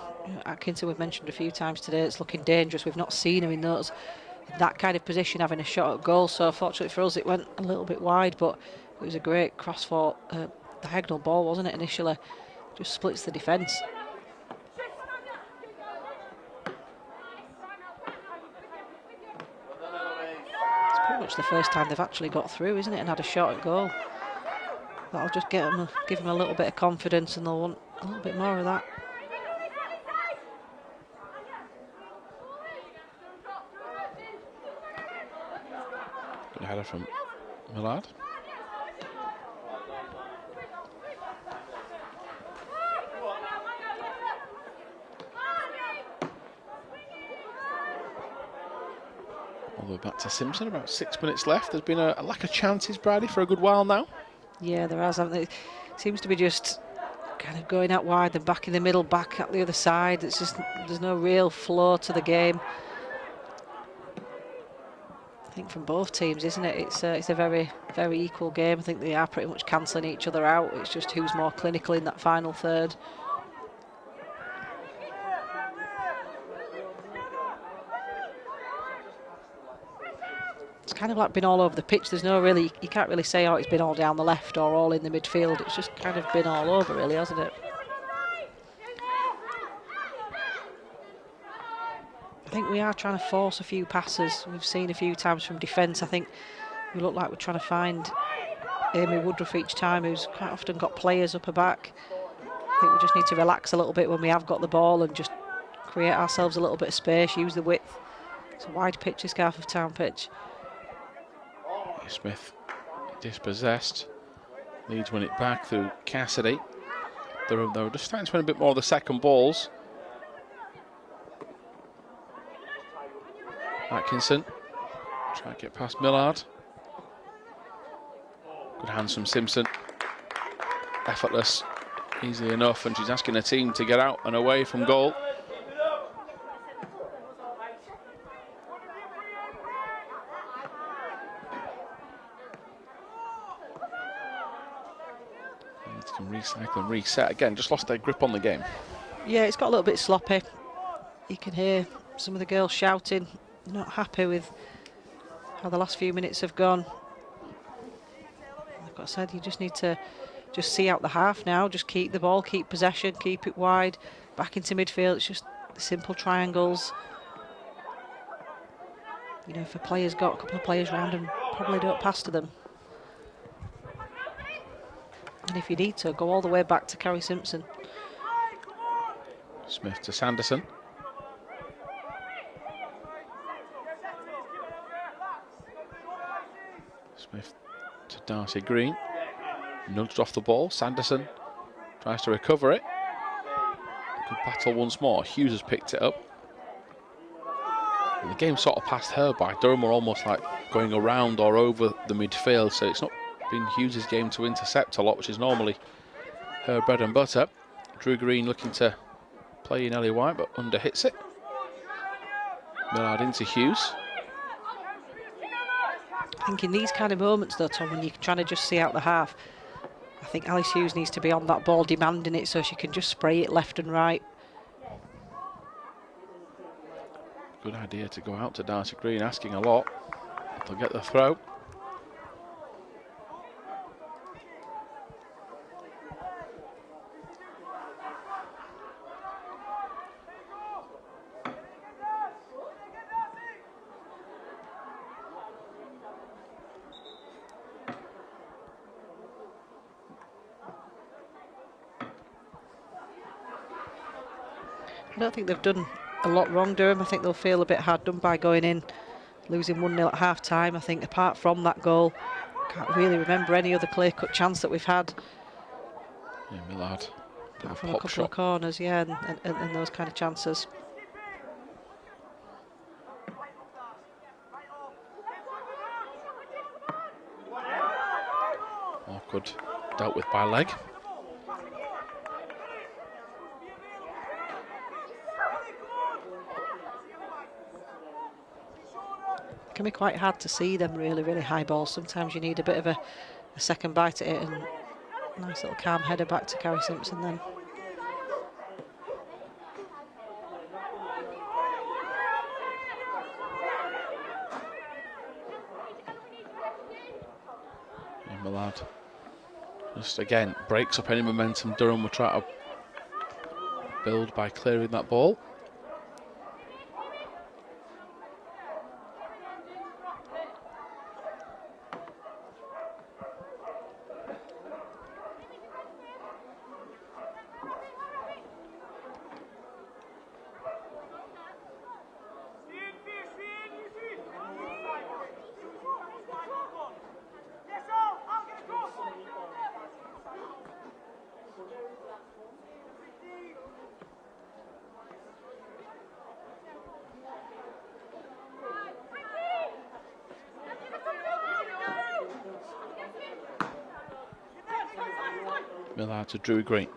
Atkinson, we've mentioned a few times today, it's looking dangerous. We've not seen her in that kind of position, having a shot at goal. So fortunately for us, it went a little bit wide, but it was a great cross-fought diagonal ball, wasn't it, initially? Just splits the defence. It's pretty much the first time they've actually got through, isn't it, and had a shot at goal. That'll just give them a little bit of confidence, and they'll want a little bit more of that. Good header from Millard. All the way back to Simpson, about 6 minutes left. There's been a lack of chances, Bridie, for a good while now. Yeah, there has, haven't there? It seems to be just kind of going out wide, then back in the middle, back at the other side. It's just, there's no real flow to the game. I think from both teams, isn't it? It's a very, very equal game. I think they are pretty much cancelling each other out. It's just who's more clinical in that final third. It's kind of like been all over the pitch. There's no really, you can't really say, oh, it's been all down the left or all in the midfield. It's just kind of been all over, really, hasn't it? I think we are trying to force a few passes. We've seen a few times from defence. I think we look like we're trying to find Amy Woodruff each time, who's quite often got players up her back. I think we just need to relax a little bit when we have got the ball and just create ourselves a little bit of space, use the width. It's a wide pitch, this Garth of Town pitch. Smith dispossessed. Leeds win it back through Cassidy. They were just starting to win a bit more of the second balls. Atkinson try to get past Millard. Good hands from Simpson. Effortless, easy enough, and she's asking her team to get out and away from goal. Can recycle and reset again. Just lost their grip on the game. Yeah, it's got a little bit sloppy. You can hear some of the girls shouting, not happy with how the last few minutes have gone. Like I said, you just need to just see out the half now. Just keep the ball, keep possession, keep it wide, back into midfield. It's just the simple triangles. You know, if a player's got a couple of players around them, probably don't pass to them. And if you need to, go all the way back to Carrie Simpson. Smith to Sanderson. Smith to Darcy Green. Nudged off the ball. Sanderson tries to recover it. Good battle once more. Hughes has picked it up. And the game sort of passed her by. Durham were almost like going around or over the midfield, so it's not been Hughes' game to intercept a lot, which is normally her bread and butter. Drew Green looking to play in Ellie White, but under hits it. Millard into Hughes. I think in these kind of moments though, Tom, when you're trying to just see out the half, I think Alice Hughes needs to be on that ball demanding it so she can just spray it left and right. Good idea to go out to Darcy Green, asking a lot. They'll get the throw. I don't think they've done a lot wrong, Durham. I think they'll feel a bit hard done by going in, losing 1-0 at half-time. I think apart from that goal, I can't really remember any other clear-cut chance that we've had. Yeah, Millard. Apart from a couple of corners, yeah, and those kind of chances. Awkward, dealt with by leg. It can be quite hard to see them really high balls. Sometimes you need a bit of a second bite at it, and a nice little calm header back to Carrie Simpson then. Yeah, Millard just again breaks up any momentum Durham will try to build by clearing that ball. Millard to Drew Green.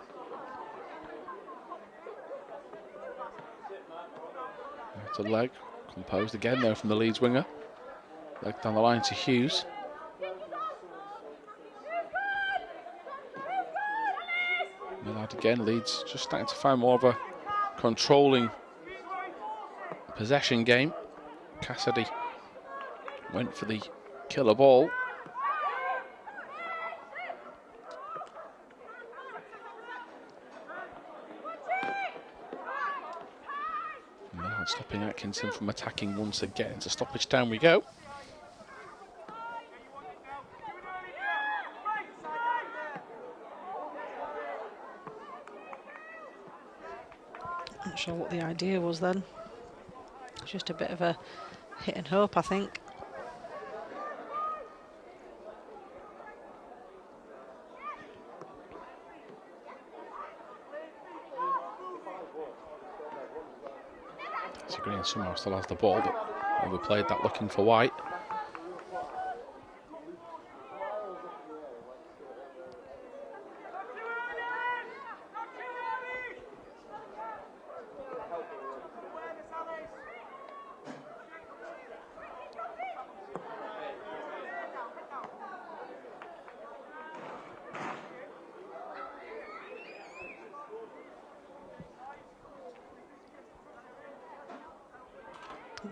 To leg, composed again there from the Leeds winger. Leg down the line to Hughes. Millard again, Leeds just starting to find more of a controlling possession game. Cassidy went for the killer ball. Stopping Atkinson from attacking once again. To stoppage time we go. Not sure what the idea was then. It's just a bit of a hit and hope, I think. Green somehow still has the ball, but overplayed that looking for White.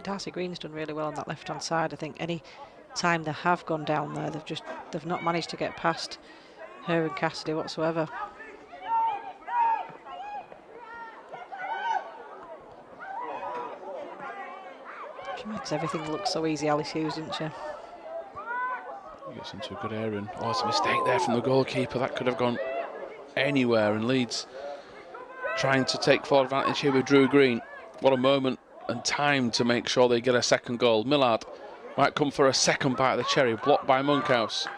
Darcy Green's done really well on that left-hand side. I think any time they have gone down there, they've not managed to get past her and Cassidy whatsoever. She makes everything look so easy, Alice Hughes, doesn't she? Gets into a good area, and it's a mistake there from the goalkeeper. That could have gone anywhere, and Leeds trying to take full advantage here with Drew Green. What a moment and time to make sure they get a second goal. Millard might come for a second bite of the cherry, blocked by Monkhouse.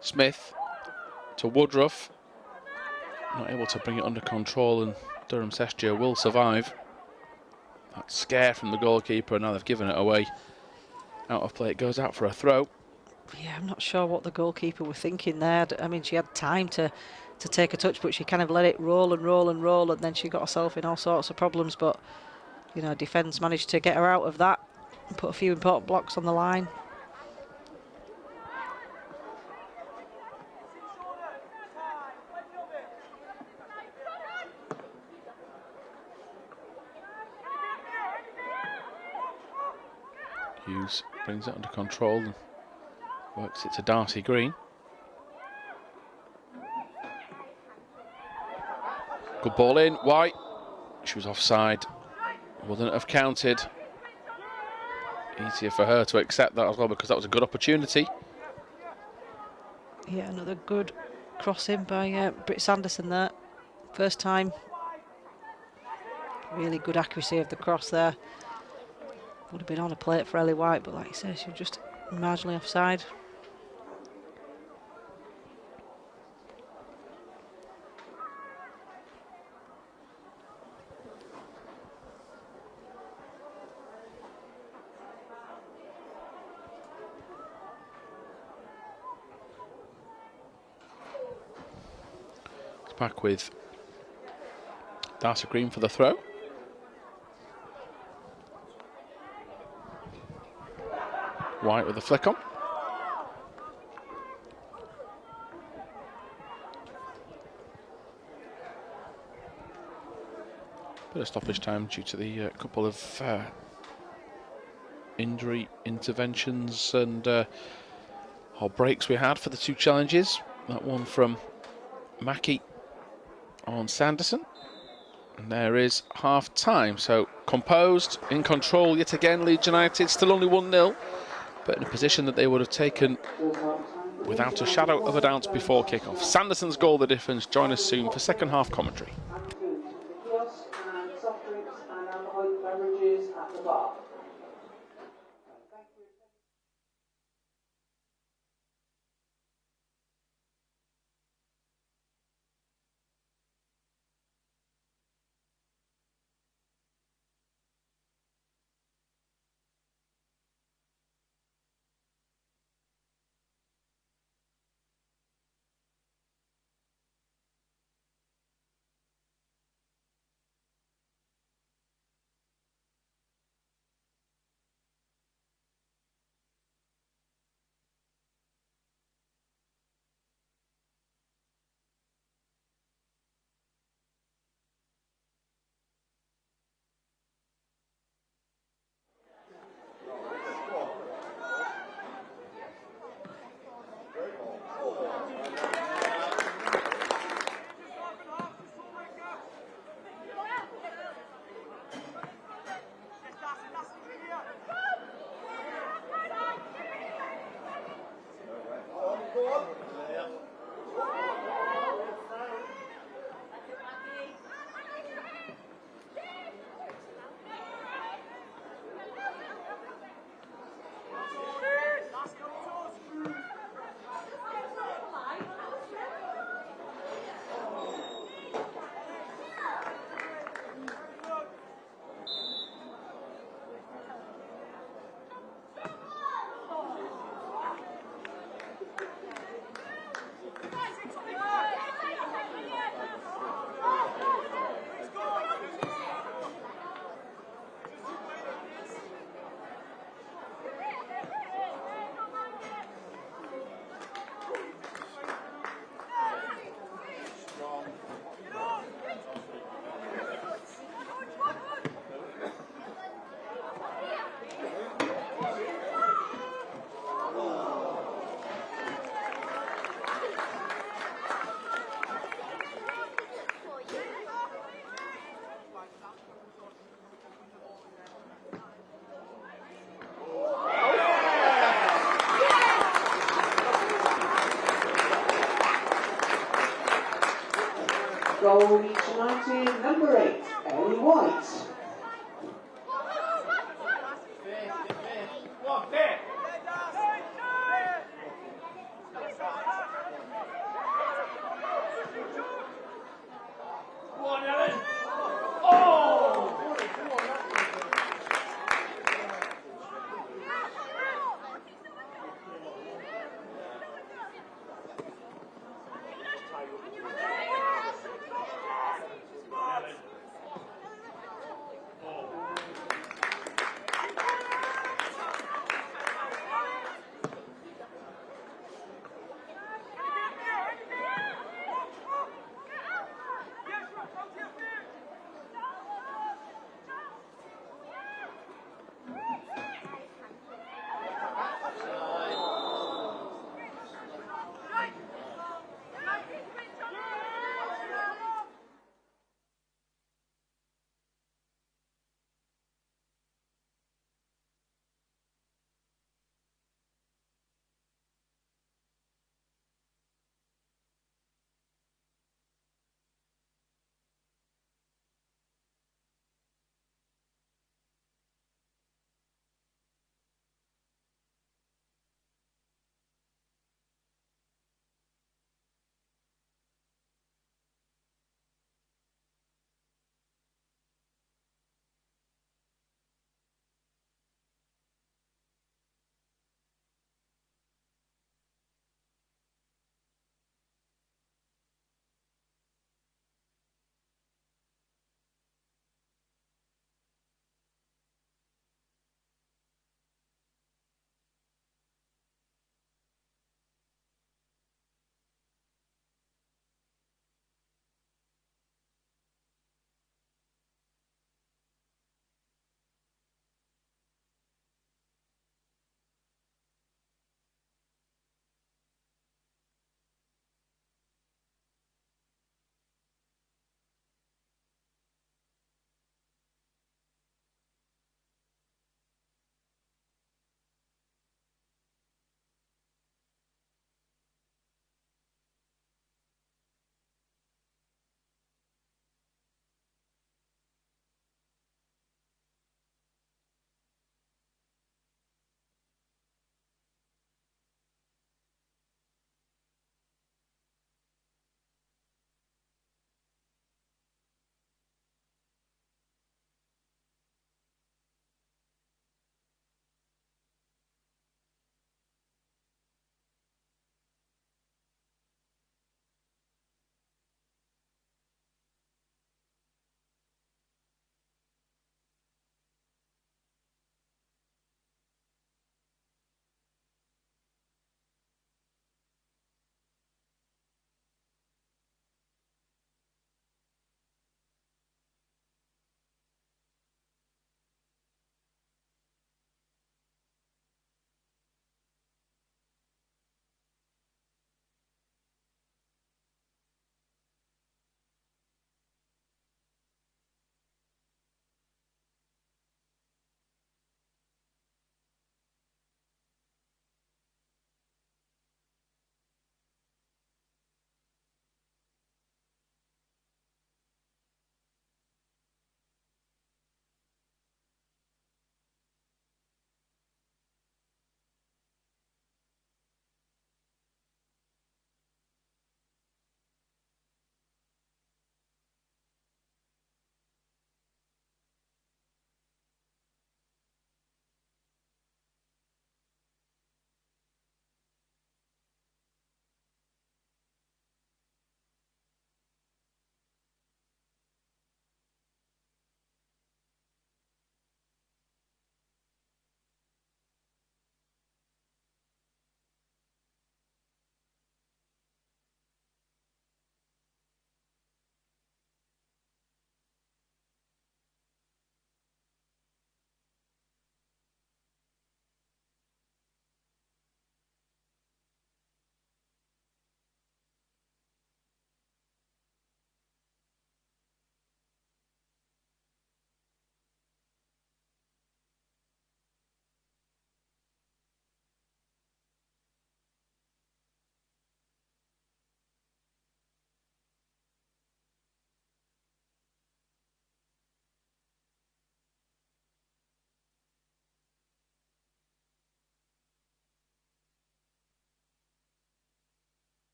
Smith to Woodruff, not able to bring it under control, and Durham Cestria will survive. That scare from the goalkeeper, now they've given it away. Out of play, it goes out for a throw. Yeah, I'm not sure what the goalkeeper was thinking there. I mean, she had time to take a touch, but she kind of let it roll and roll and roll, and then she got herself in all sorts of problems. But, you know, defence managed to get her out of that and put a few important blocks on the line. Hughes brings it under control and works it to Darcy Green. Good ball in, White. She was offside. Wouldn't have counted. Easier for her to accept that as well, because that was a good opportunity. Yeah, another good crossing by Britt Sanderson there. First time. Really good accuracy of the cross there. Would have been on a plate for Ellie White, but like you say, she was just marginally offside. It's back with Darcy Green for the throw. White with a flick on. Bit of stoppage time due to the couple of injury interventions and or breaks we had for the two challenges. That one from Mackie on Sanderson. And there is half time. So composed, in control yet again. Leeds United still only 1-0. But in a position that they would have taken without a shadow of a doubt before kick-off. Sanderson's goal the difference. Join us soon for second half commentary. Goal Leeds United, number 8, Ellie White.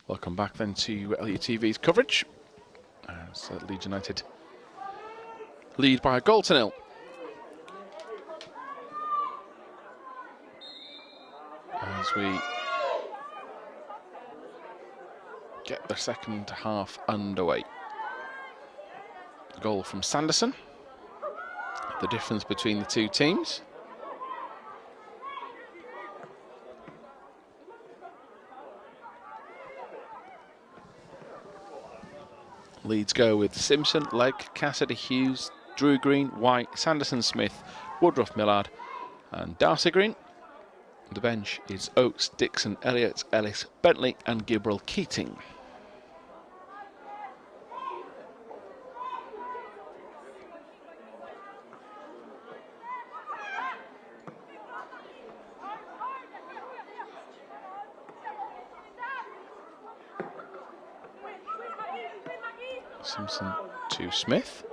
Welcome back then to LUTV's coverage. As Leeds United lead by a goal to nil. As we get the second half underway. Goal from Sanderson. The difference between the two teams. Leeds go with Simpson, Legg, Cassidy, Hughes, Drew Green, White, Sanderson, Smith, Woodruff, Millard and Darcy Green. The bench is Oates, Dixon, Elliott, Ellis, Bentley and Gibral Keating. Simpson to Smith.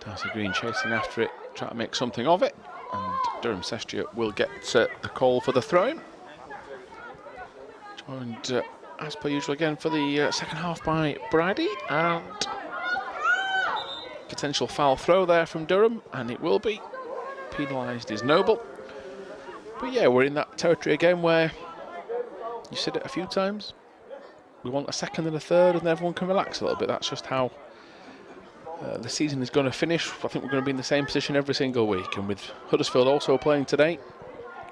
Darcy Green chasing after it, trying to make something of it. And Durham Cestria will get the call for the throw-in. Joined, as per usual again, for the second half by Brady. And potential foul throw there from Durham, and it will be. Penalised is Noble. But yeah, we're in that territory again where you said it a few times. We want a second and a third, and everyone can relax a little bit. That's just how the season is going to finish. I think we're going to be in the same position every single week. And with Huddersfield also playing today,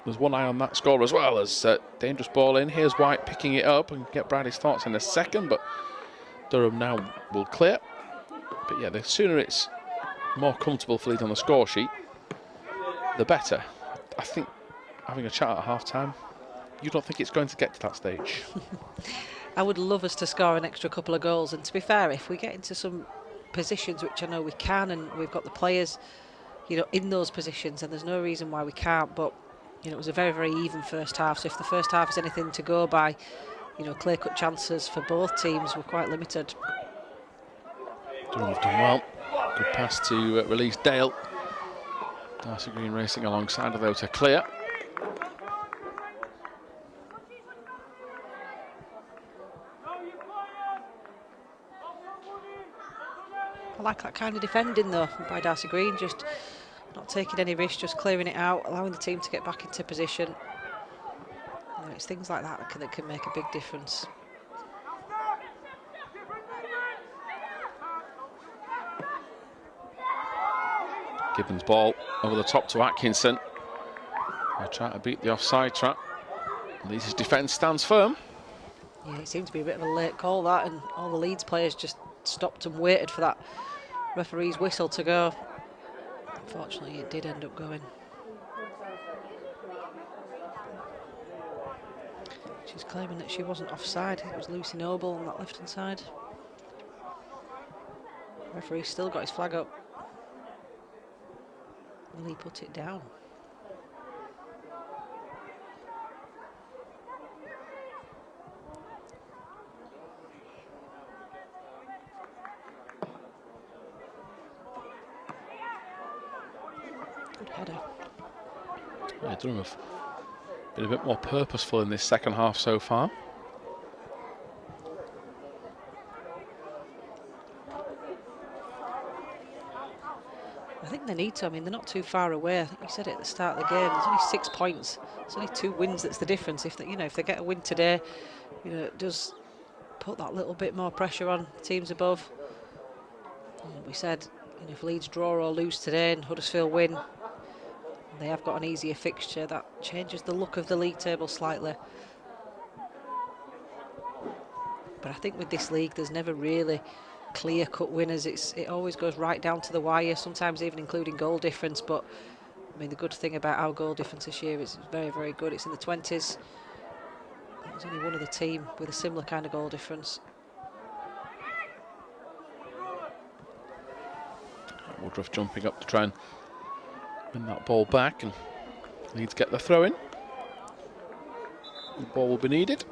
there's one eye on that score as well. As dangerous ball in. Here's White picking it up and get Brady's thoughts in a second. But Durham now will clear. But yeah, the sooner it's more comfortable for Leeds on the score sheet, the better. I think having a chat at half-time, you don't think it's going to get to that stage? I would love us to score an extra couple of goals, and to be fair, if we get into some positions, which I know we can, and we've got the players, you know, in those positions, and there's no reason why we can't. But you know, it was a very, very even first half. So if the first half is anything to go by, you know, clear-cut chances for both teams were quite limited. Durham have done well. Good pass to release Dale. Darcy Green racing alongside of though to clear. I like that kind of defending though by Darcy Green, just not taking any risk, just clearing it out, allowing the team to get back into position. You know, it's things like that that can make a big difference. Gibbons ball over the top to Atkinson. They're trying to beat the offside trap. Leeds' defence stands firm. Yeah, it seemed to be a bit of a late call that, and all the Leeds players just stopped and waited for that referee's whistle to go. Unfortunately, it did end up going. She's claiming that she wasn't offside. It was Lucy Noble on that left-hand side. The referee's still got his flag up. Will he put it down? Good header. Yeah, Durham have been a bit more purposeful in this second half so far. I think they need to. I mean, they're not too far away. I think we said it at the start of the game. There's only 6 points. There's only 2 wins. That's the difference. If they, you know, if they get a win today, you know, it does put that little bit more pressure on teams above. And we said, you know, if Leeds draw or lose today and Huddersfield win, they have got an easier fixture. That changes the look of the league table slightly. But I think with this league, there's never really clear-cut winners. It always goes right down to the wire, sometimes even including goal difference. But I mean, the good thing about our goal difference this year is very, very good. It's in the 20s. There's only one other team with a similar kind of goal difference. Woodruff jumping up to try and win that ball back, and Leeds get the throw in. The ball will be needed.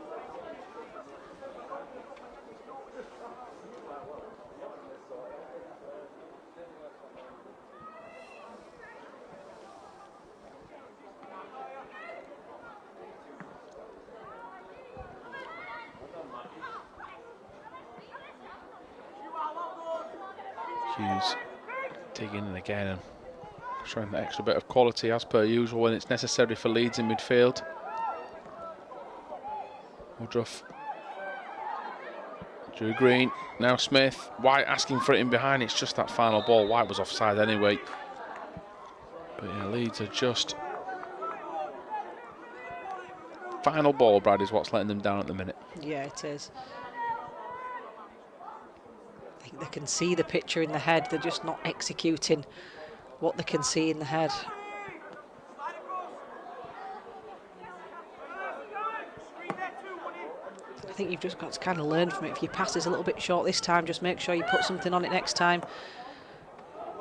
Hughes digging in again and showing that extra bit of quality as per usual when it's necessary for Leeds in midfield. Woodruff. Drew Green, now Smith. White asking for it in behind. It's just that final ball. White was offside anyway. But yeah, Leeds are just... Final ball, Brad, is what's letting them down at the minute. Yeah, it is. I think they can see the picture in the head. They're just not executing what they can see in the head. I think you've just got to kind of learn from it. If your pass is a little bit short this time, just make sure you put something on it next time.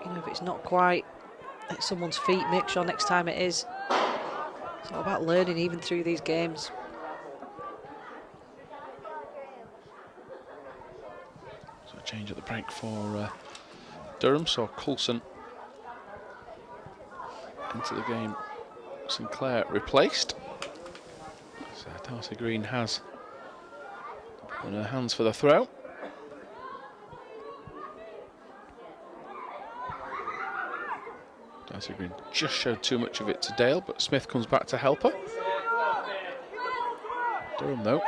You know, if it's not quite at someone's feet, make sure next time it is. It's all about learning even through these games. So a change at the break for Durham, so Coulson into the game. Sinclair replaced. So Darcy Green has in her hands for the throw. Darcy Green just showed too much of it to Dale, but Smith comes back to help her. Durham, though,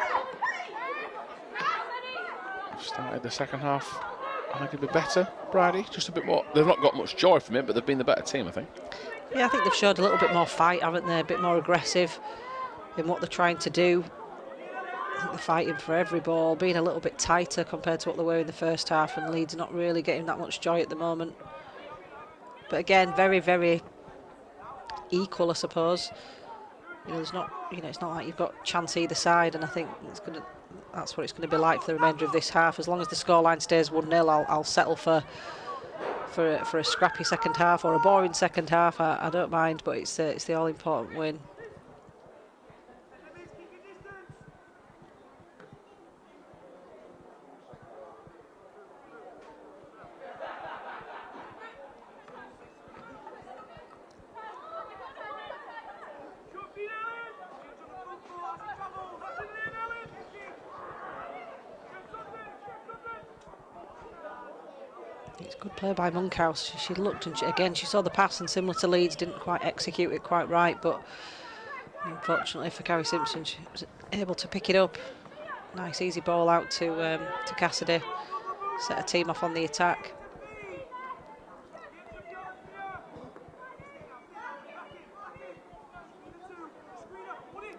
started the second half arguably better. Brady, just a bit more. They've not got much joy from it, but they've been the better team, I think. Yeah, I think they've showed a little bit more fight, haven't they? A bit more aggressive in what they're trying to do. I think they're fighting for every ball, being a little bit tighter compared to what they were in the first half, and Leeds not really getting that much joy at the moment. But again, very, very equal, I suppose. You know, there's not, you know, it's not like you've got chance either side, and I think that's what it's going to be like for the remainder of this half. As long as the scoreline stays 1-0, I'll settle for a scrappy second half or a boring second half. I don't mind, but it's the all-important win. It's good play by Monkhouse. She looked and she saw the pass, and similar to Leeds, didn't quite execute it quite right, but unfortunately for Carrie Simpson, she was able to pick it up. Nice easy ball out to Cassidy, set a team off on the attack.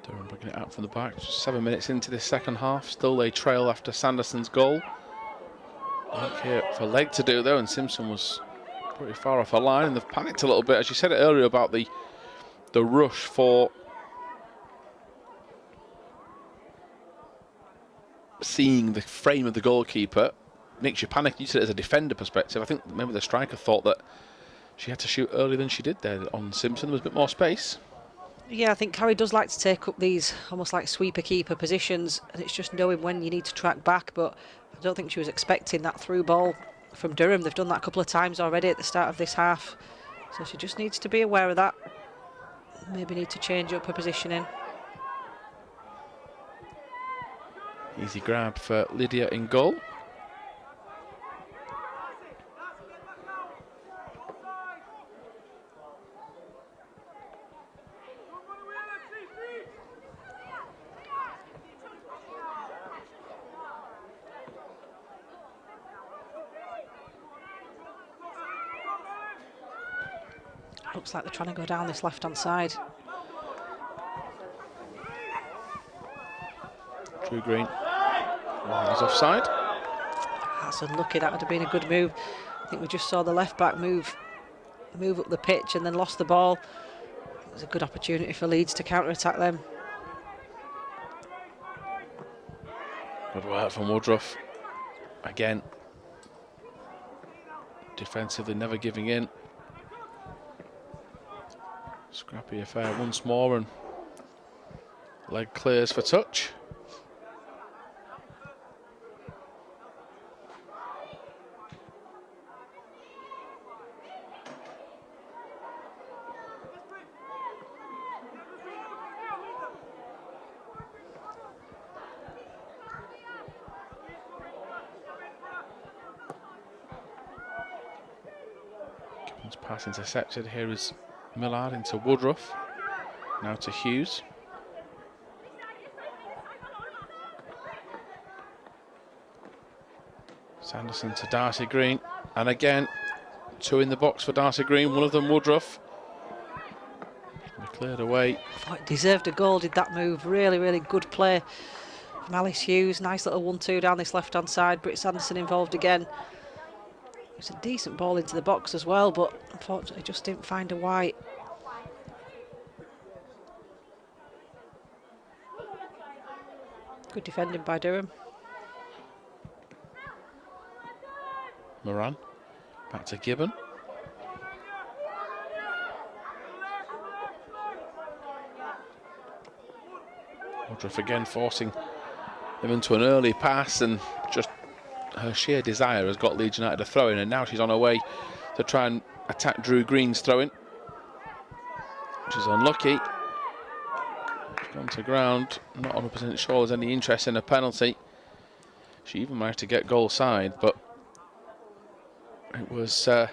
Durham bringing it out from the back. Just 7 minutes into this second half. Still they trail after Sanderson's goal. Work here for leg to do though, and Simpson was pretty far off her line, and they've panicked a little bit. As you said it earlier about the rush for seeing the frame of the goalkeeper makes you panic. You said it as a defender perspective. I think maybe the striker thought that she had to shoot earlier than she did there on Simpson. There was a bit more space. Yeah, I think Carrie does like to take up these almost like sweeper-keeper positions, and it's just knowing when you need to track back, but I don't think she was expecting that through ball from Durham. They've done that a couple of times already at the start of this half, so she just needs to be aware of that. Maybe need to change up her positioning. Easy grab for Lydia in goal. Looks like they're trying to go down this left-hand side. Drew Green. He's offside. That's unlucky. That would have been a good move. I think we just saw the left-back move up the pitch and then lost the ball. It was a good opportunity for Leeds to counter-attack them. Good work from Woodruff. Again, defensively never giving in. Scrappy affair once more, and leg clears for touch. His pass intercepted. Here is Millard into Woodruff. Now to Hughes. Sanderson to Darcy Green. And again, two in the box for Darcy Green. One of them Woodruff. Cleared away. I thought he deserved a goal, did that move. Really, really good play from Alice Hughes. Nice little 1-2 down this left-hand side. Britt Sanderson involved again. It's a decent ball into the box as well, but unfortunately just didn't find a white. Good defending by Durham. Moran back to Gibbon. Woodruff again forcing them into an early pass, and just her sheer desire has got Leeds United a throw in, and now she's on her way to try and attack Drew Green's throw in, which is unlucky. She's gone to ground, not 100% sure there's any interest in a penalty. She even managed to get goal side, but it was a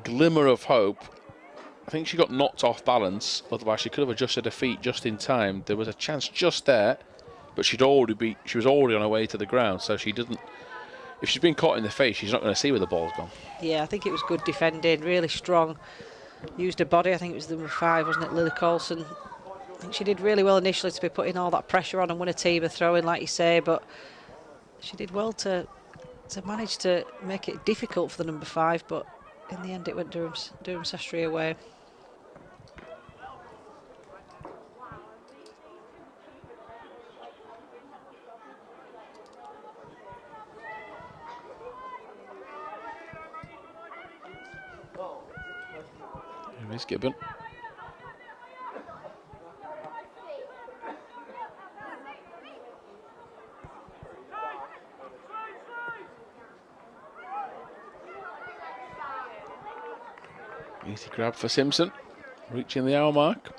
glimmer of hope. I think she got knocked off balance, otherwise she could have adjusted her feet just in time. There was a chance just there, but she was already on her way to the ground, so she didn't. If she's been caught in the face, she's not going to see where the ball's gone. Yeah, I think it was good defending, really strong. Used her body, I think it was number 5, wasn't it, Lily Coulson? I think she did really well initially to be putting all that pressure on and win a team a throw in, like you say, but she did well to manage to make it difficult for the number 5, but in the end it went Durham Cestria away. Here is Gibbon. Easy grab for Simpson, reaching the hour mark.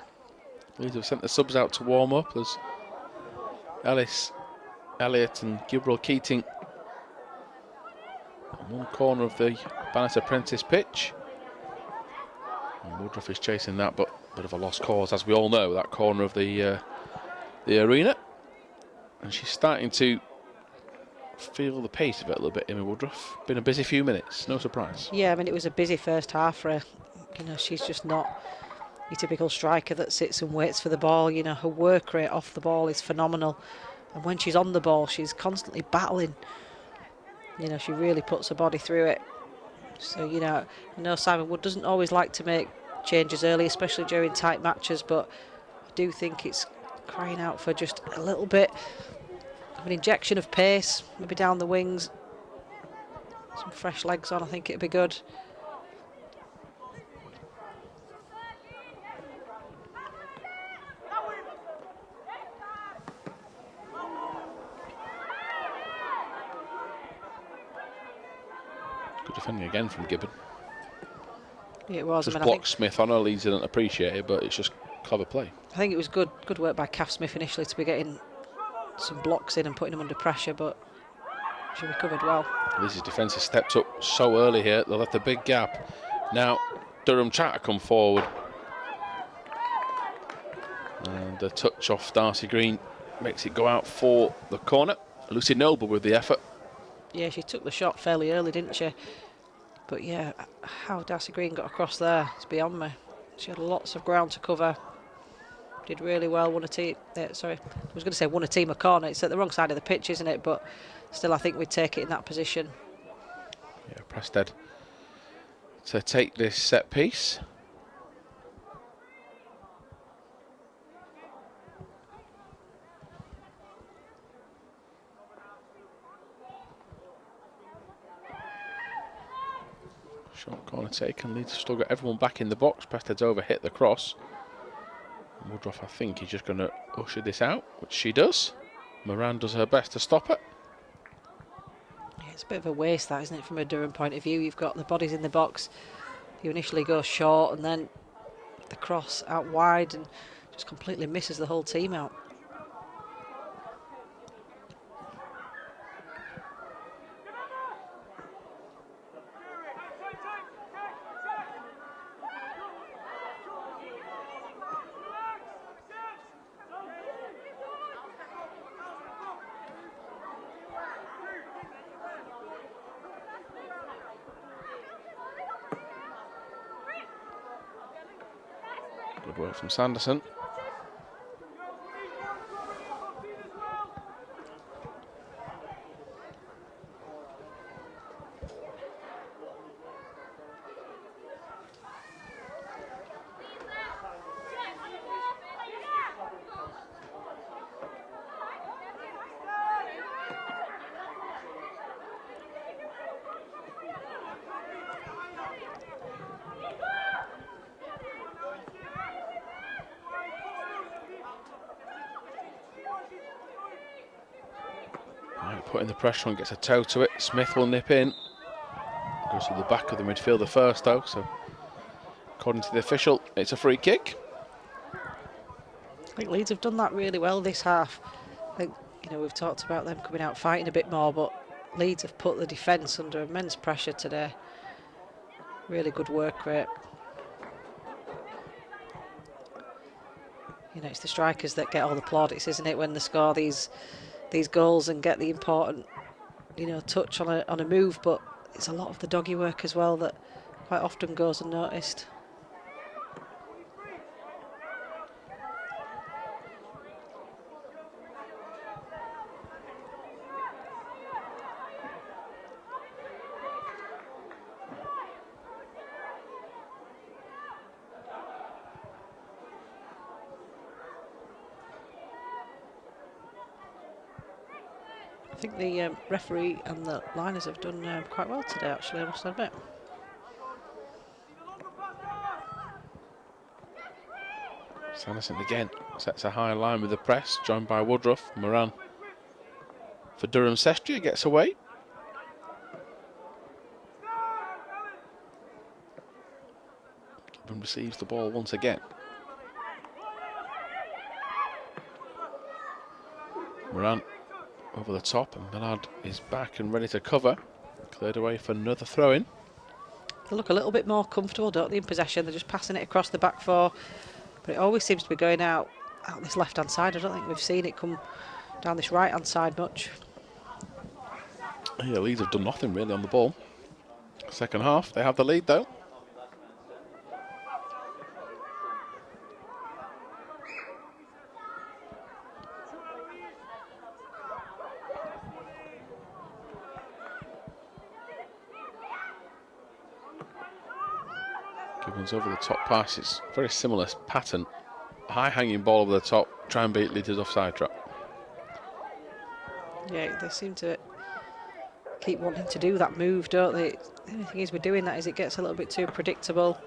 Leeds have sent the subs out to warm up. There's Ellis, Elliott and Gilbrel Keating on one corner of the Bannister Prentice pitch. And Woodruff is chasing that, but a bit of a lost cause, as we all know, that corner of the arena. And she's starting to feel the pace of it a little bit, Amy Woodruff. Been a busy few minutes, no surprise. Yeah, I mean, it was a busy first half for her. You know, she's just not your typical striker that sits and waits for the ball. You know, her work rate off the ball is phenomenal. And when she's on the ball, she's constantly battling. You know, she really puts her body through it. So, you know, I know Simon Wood doesn't always like to make changes early, especially during tight matches, but I do think it's crying out for just a little bit of an injection of pace, maybe down the wings. Some fresh legs on, I think it'd be good. Good defending again from Gibbon. Yeah, it was. Just I mean, blocked Smith. I know Leeds didn't appreciate it, but it's just clever play. I think it was good work by Kath Smith initially to be getting some blocks in and putting them under pressure, but she recovered well. Leeds' defence has stepped up so early here. They left a big gap. Now Durham try to come forward. And the touch off Darcy Green makes it go out for the corner. Lucy Noble with the effort. Yeah, she took the shot fairly early, didn't she? But yeah, how Darcy Green got across there is beyond me. She had lots of ground to cover. Did really well. Won a team. Sorry, I was going to say won a team a corner. It's at the wrong side of the pitch, isn't it? But still, I think we'd take it in that position. Yeah, Prested to take this set piece. Short corner taken. Leeds have still got everyone back in the box. Prested's over, hit the cross. Woodruff, I think, is just going to usher this out, which she does. Moran does her best to stop it. Yeah, it's a bit of a waste, that, isn't it, from a Durham point of view? You've got the bodies in the box. You initially go short, and then the cross out wide, and just completely misses the whole team out. Good work from Sanderson. Right, putting the pressure on, gets a toe to it. Smith will nip in. Goes to the back of the midfielder first, though. So, according to the official, it's a free kick. I think Leeds have done that really well this half. I think, you know, we've talked about them coming out fighting a bit more, but Leeds have put the defence under immense pressure today. Really good work rate. You know, it's the strikers that get all the plaudits, isn't it, when they score these goals and get the important, you know, touch on a move. But it's a lot of the doggy work as well that quite often goes unnoticed. I think the referee and the liners have done quite well today, actually, I must admit. Sanderson again sets a high line with the press, joined by Woodruff. Moran for Durham Cestria gets away. And receives the ball once again. Moran over the top, and Millard is back and ready to cover. Cleared away for another throw-in. They look a little bit more comfortable, don't they, in possession? They're just passing it across the back four, but it always seems to be going out this left-hand side. I don't think we've seen it come down this right-hand side much. Yeah, Leeds have done nothing really on the ball. Second half, they have the lead though. Gibbons over the top pass. It's a very similar pattern. High hanging ball over the top. Try and beat Leeds' offside trap. Yeah, they seem to keep wanting to do that move, don't they? The only thing is with doing that is it gets a little bit too predictable.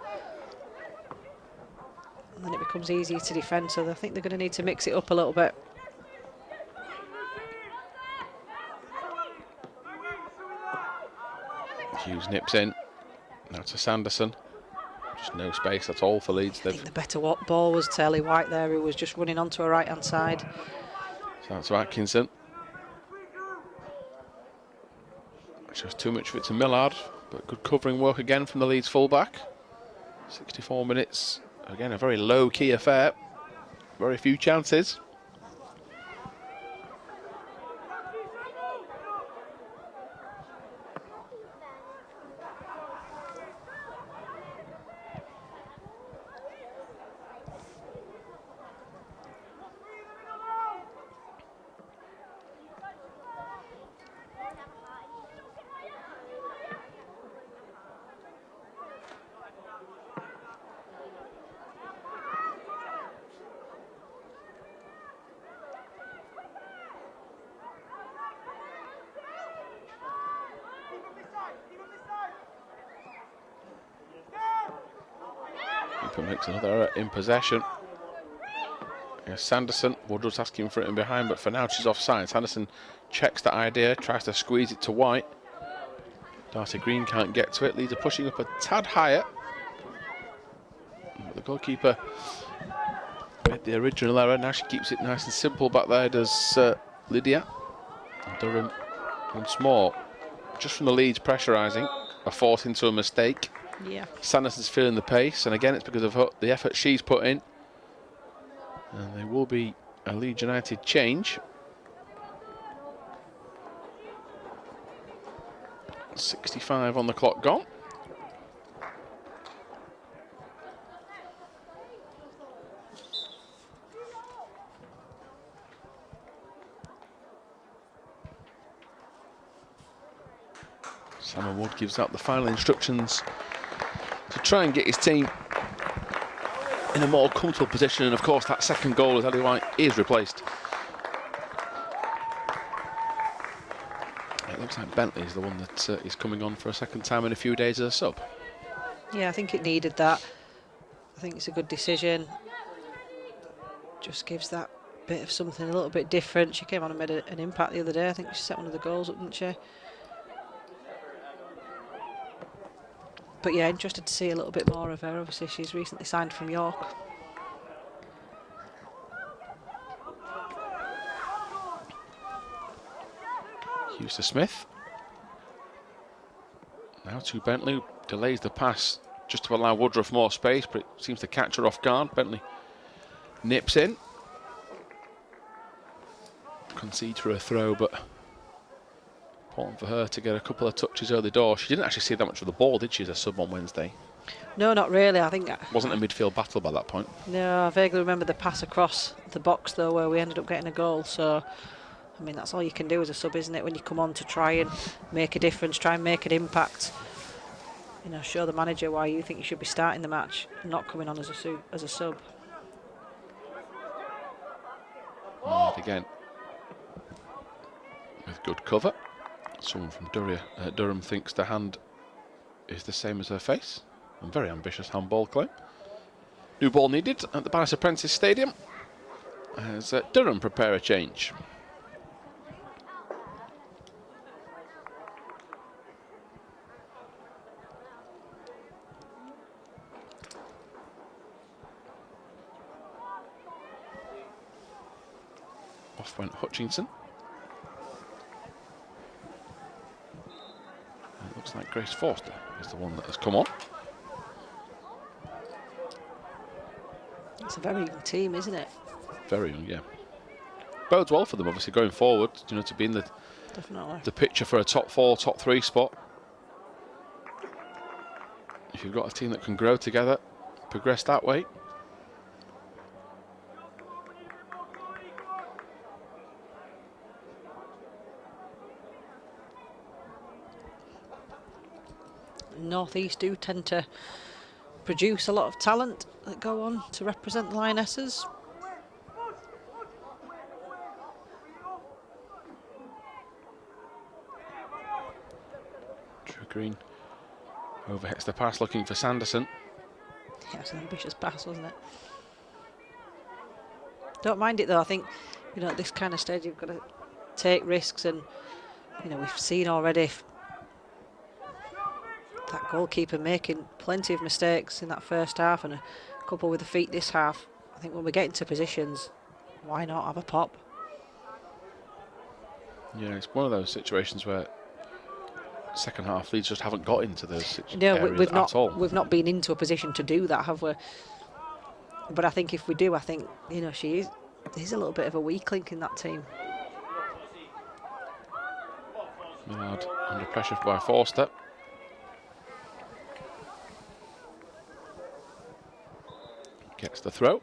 And then it becomes easier to defend, so I think they're going to need to mix it up a little bit. Hughes nips in. Now to Sanderson. Just no space at all for Leeds. I think the better ball was Taylor White there, who was just running onto a right-hand side. So that's to Atkinson. Just too much of it to Millard, but good covering work again from the Leeds fullback. 64 minutes. Again, a very low-key affair. Very few chances. Makes another error in possession. Here's Sanderson. Woodruff's asking for it in behind, but for now she's offside. Sanderson checks that idea, tries to squeeze it to White. Darcy Green can't get to it. Leeds are pushing up a tad higher. But the goalkeeper made the original error. Now she keeps it nice and simple back there, does Lydia. And Durham once more, just from the Leeds pressurising, are forced into a mistake. Yeah. Sanderson's feeling the pace, and again it's because of the effort she's put in. And there will be a Leeds United change. 65 on the clock gone. Simon Wood gives out the final instructions to try and get his team in a more comfortable position, and of course that second goal as Ellie White is replaced. It looks like Bentley is the one that is coming on for a second time in a few days as a sub. Yeah, I think it needed that. I think it's a good decision. Just gives that bit of something a little bit different. She came on and made an impact the other day. I think she set one of the goals up, didn't she? But yeah, interested to see a little bit more of her. Obviously, she's recently signed from York. Hughes to Smith. Now to Bentley, delays the pass just to allow Woodruff more space, but it seems to catch her off guard. Bentley nips in. Concedes for a throw, but important for her to get a couple of touches over the door. She didn't actually see that much of the ball, did she, as a sub on Wednesday? No, not really. I think Wasn't a midfield battle by that point. No, I vaguely remember the pass across the box though, where we ended up getting a goal. So, I mean, that's all you can do as a sub, isn't it? When you come on to try and make a difference, try and make an impact. You know, show the manager why you think you should be starting the match, not coming on as a sub. And again, with good cover. Someone from Durham thinks the hand is the same as her face. A very ambitious handball claim. New ball needed at the Bannister Prentice Stadium as Durham prepare a change. Off went Hutchinson. It looks like Grace Forster is the one that has come on. It's a very young team, isn't it? Very young, yeah. Bodes well for them, obviously, going forward, you know, to be in the picture for a top 4, top 3 spot. If you've got a team that can grow together, progress that way. North East do tend to produce a lot of talent that go on to represent the Lionesses. Drew Green overhits the pass looking for Sanderson. Yeah, it's an ambitious pass, wasn't it? Don't mind it though. I think, you know, at this kind of stage you've got to take risks, and you know, we've seen already that goalkeeper making plenty of mistakes in that first half, and a couple with the feet this half. I think when we get into positions, why not have a pop? Yeah, it's one of those situations where second half Leeds just haven't got into those areas we've not, at all. We've not been into a position to do that, have we? But I think if we do, I think, you know, she's a little bit of a weak link in that team. Millard under pressure by Forster. Gets the throw.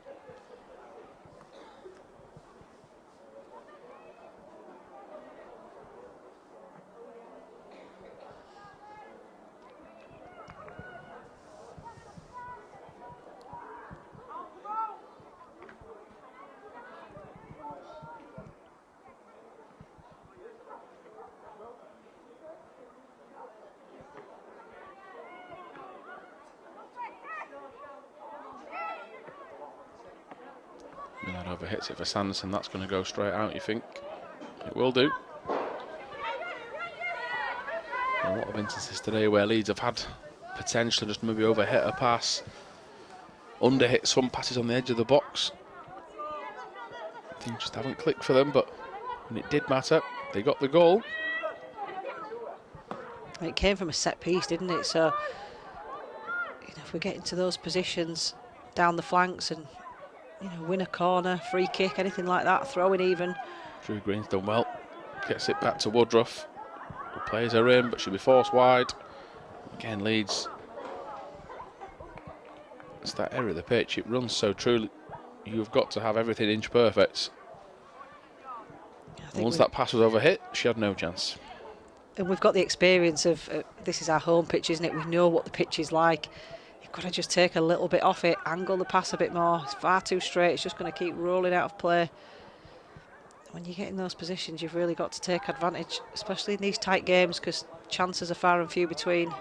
That overhits it for Sanderson. That's going to go straight out, you think? It will do. A lot of instances today where Leeds have had potential to just maybe overhit a pass, underhit some passes on the edge of the box. Things just haven't clicked for them, but when it did matter, they got the goal. It came from a set piece, didn't it? So, you know, if we get into those positions down the flanks and, you know, win a corner, free kick, anything like that, throwing even. Drew Green's done well. Gets it back to Woodruff. Who plays her in, but she'll be forced wide. Again, Leeds. It's that area of the pitch. It runs so truly. You've got to have everything inch perfect. Once that pass was overhit, she had no chance. and we've got the experience of this is our home pitch, isn't it? We know what the pitch is like. You've got to just take a little bit off it, angle the pass a bit more. It's far too straight. It's just going to keep rolling out of play. When you get in those positions, you've really got to take advantage, especially in these tight games, because chances are far and few between.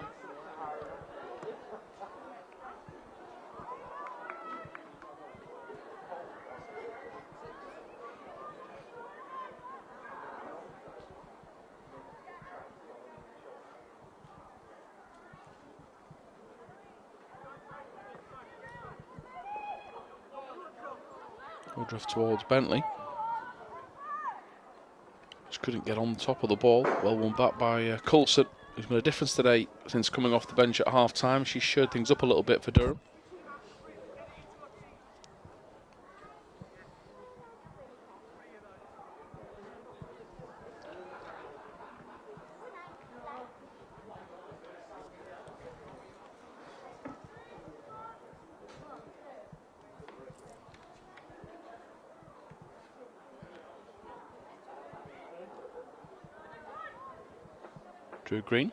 Woodruff towards Bentley. Just couldn't get on top of the ball. Well won back by Coulson, who's made a difference today since coming off the bench at half-time. She showed things up a little bit for Durham. Drew Green.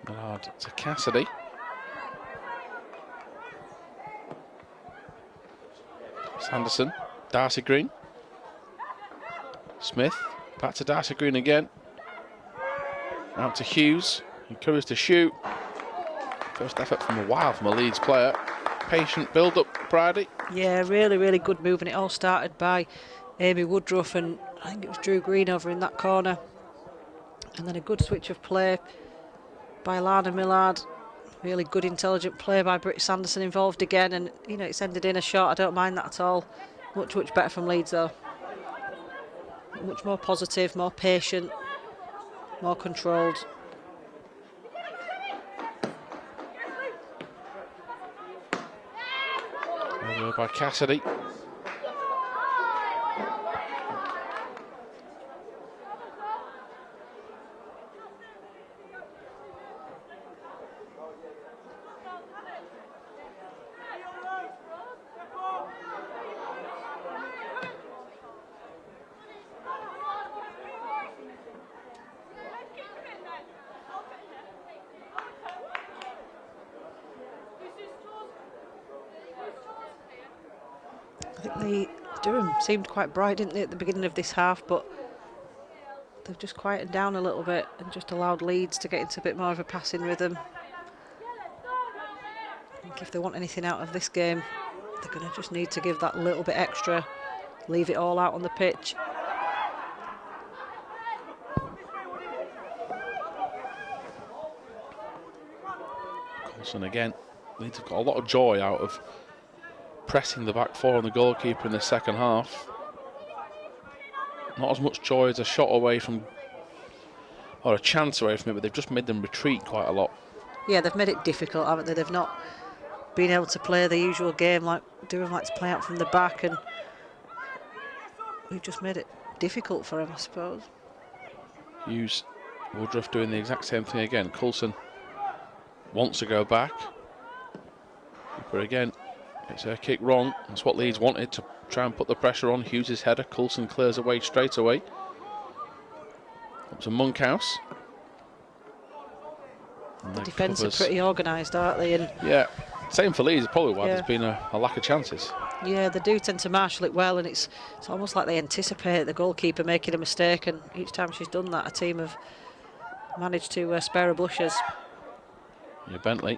Millard to Cassidy. Sanderson. Darcy Green. Smith. Back to Darcy Green again. Out to Hughes. Encouraged to shoot. First effort from a while from a Leeds player. Patient build-up, Bridie. Yeah, really, really good move, and it all started by Amy Woodruff, and I think it was Drew Green over in that corner. And then a good switch of play by Lana Millard. Really good, intelligent play by Britt Sanderson involved again, and you know, it's ended in a shot. I don't mind that at all. Much, much better from Leeds though. Much more positive, more patient, more controlled. By Cassidy. I think Durham seemed quite bright, didn't they, at the beginning of this half, but they've just quietened down a little bit and just allowed Leeds to get into a bit more of a passing rhythm. I think if they want anything out of this game, they're going to just need to give that little bit extra, leave it all out on the pitch. Coulson again. Leeds have got a lot of joy out of pressing the back four on the goalkeeper in the second half. Not as much joy as a shot away from, or a chance away from it, but they've just made them retreat quite a lot. Yeah, they've made it difficult, haven't they? They've not been able to play the usual game like Durham likes to play out from the back, and we've just made it difficult for him, I suppose. Hughes, Woodruff doing the exact same thing again. Coulson wants to go back, but again, it's her kick wrong. That's what Leeds wanted, to try and put the pressure on. Hughes' header. Coulson clears away straight away. Up to Monkhouse. The defence are pretty organised, aren't they? And yeah, same for Leeds. Probably why there's been a lack of chances. Yeah, they do tend to marshal it well, and it's almost like they anticipate the goalkeeper making a mistake, and each time she's done that, a team have managed to spare her blushes. Yeah, Bentley.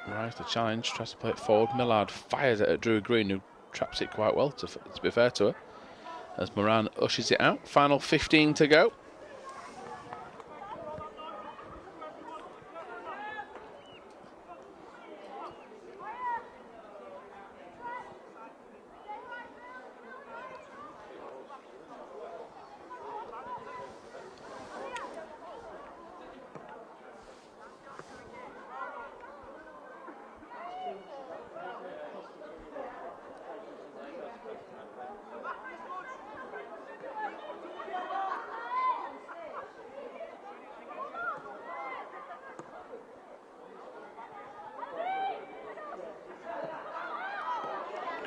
Rise the challenge, tries to play it forward. Millard fires it at Drew Green, who traps it quite well, to be fair to her. As Moran ushers it out. Final 15 to go.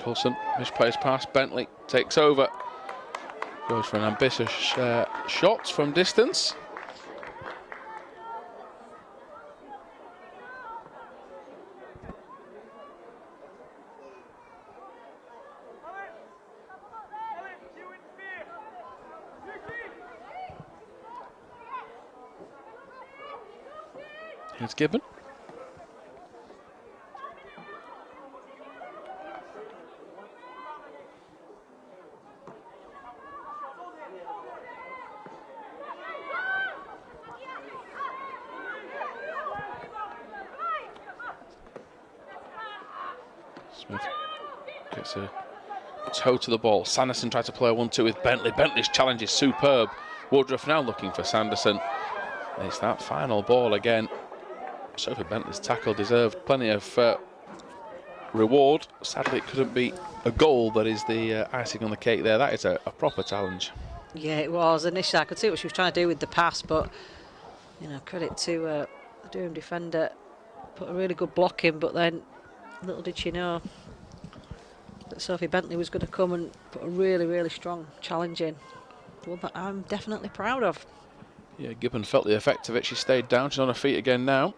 Coulson misplays pass. Bentley takes over. Goes for an ambitious shot from distance. Here's Gibbon. Smith gets a toe to the ball. Sanderson tried to play a 1-2 with Bentley. Bentley's challenge is superb. Woodruff now looking for Sanderson. It's that final ball again. Sophie Bentley's tackle deserved plenty of reward. Sadly, it couldn't be a goal that is the icing on the cake there. That is a proper challenge. Yeah, it was. Initially, I could see what she was trying to do with the pass, but, you know, credit to the Durham defender. Put a really good block in, but then little did she know that Sophie Bentley was going to come and put a really, really strong challenge in. One that I'm definitely proud of. Yeah, Gibbon felt the effect of it. She stayed down. She's on her feet again now.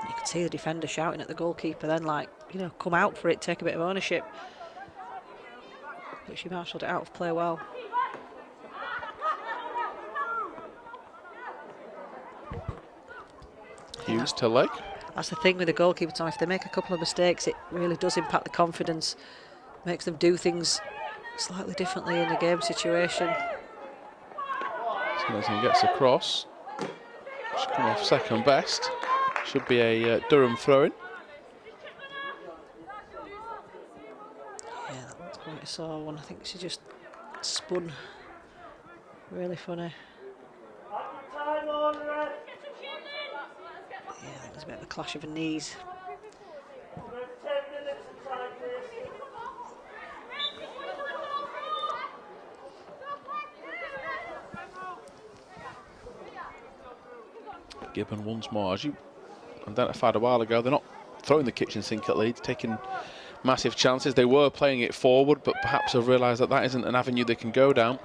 You could see the defender shouting at the goalkeeper then, like, you know, come out for it, take a bit of ownership. But she marshalled it out of play well. Hughes to leg. That's the thing with the goalkeeper, Tom. If they make a couple of mistakes, it really does impact the confidence. Makes them do things slightly differently in a game situation. Sanderson gets across. She's come off second best. Should be a Durham throw-in. Yeah, that's quite a sore one. I think she just spun. Really funny. Yeah, I think there's a bit of a clash of her knees. Gibbon once more. As you identified a while ago, they're not throwing the kitchen sink at Leeds, taking massive chances. They were playing it forward, but perhaps have realised that that isn't an avenue they can go down.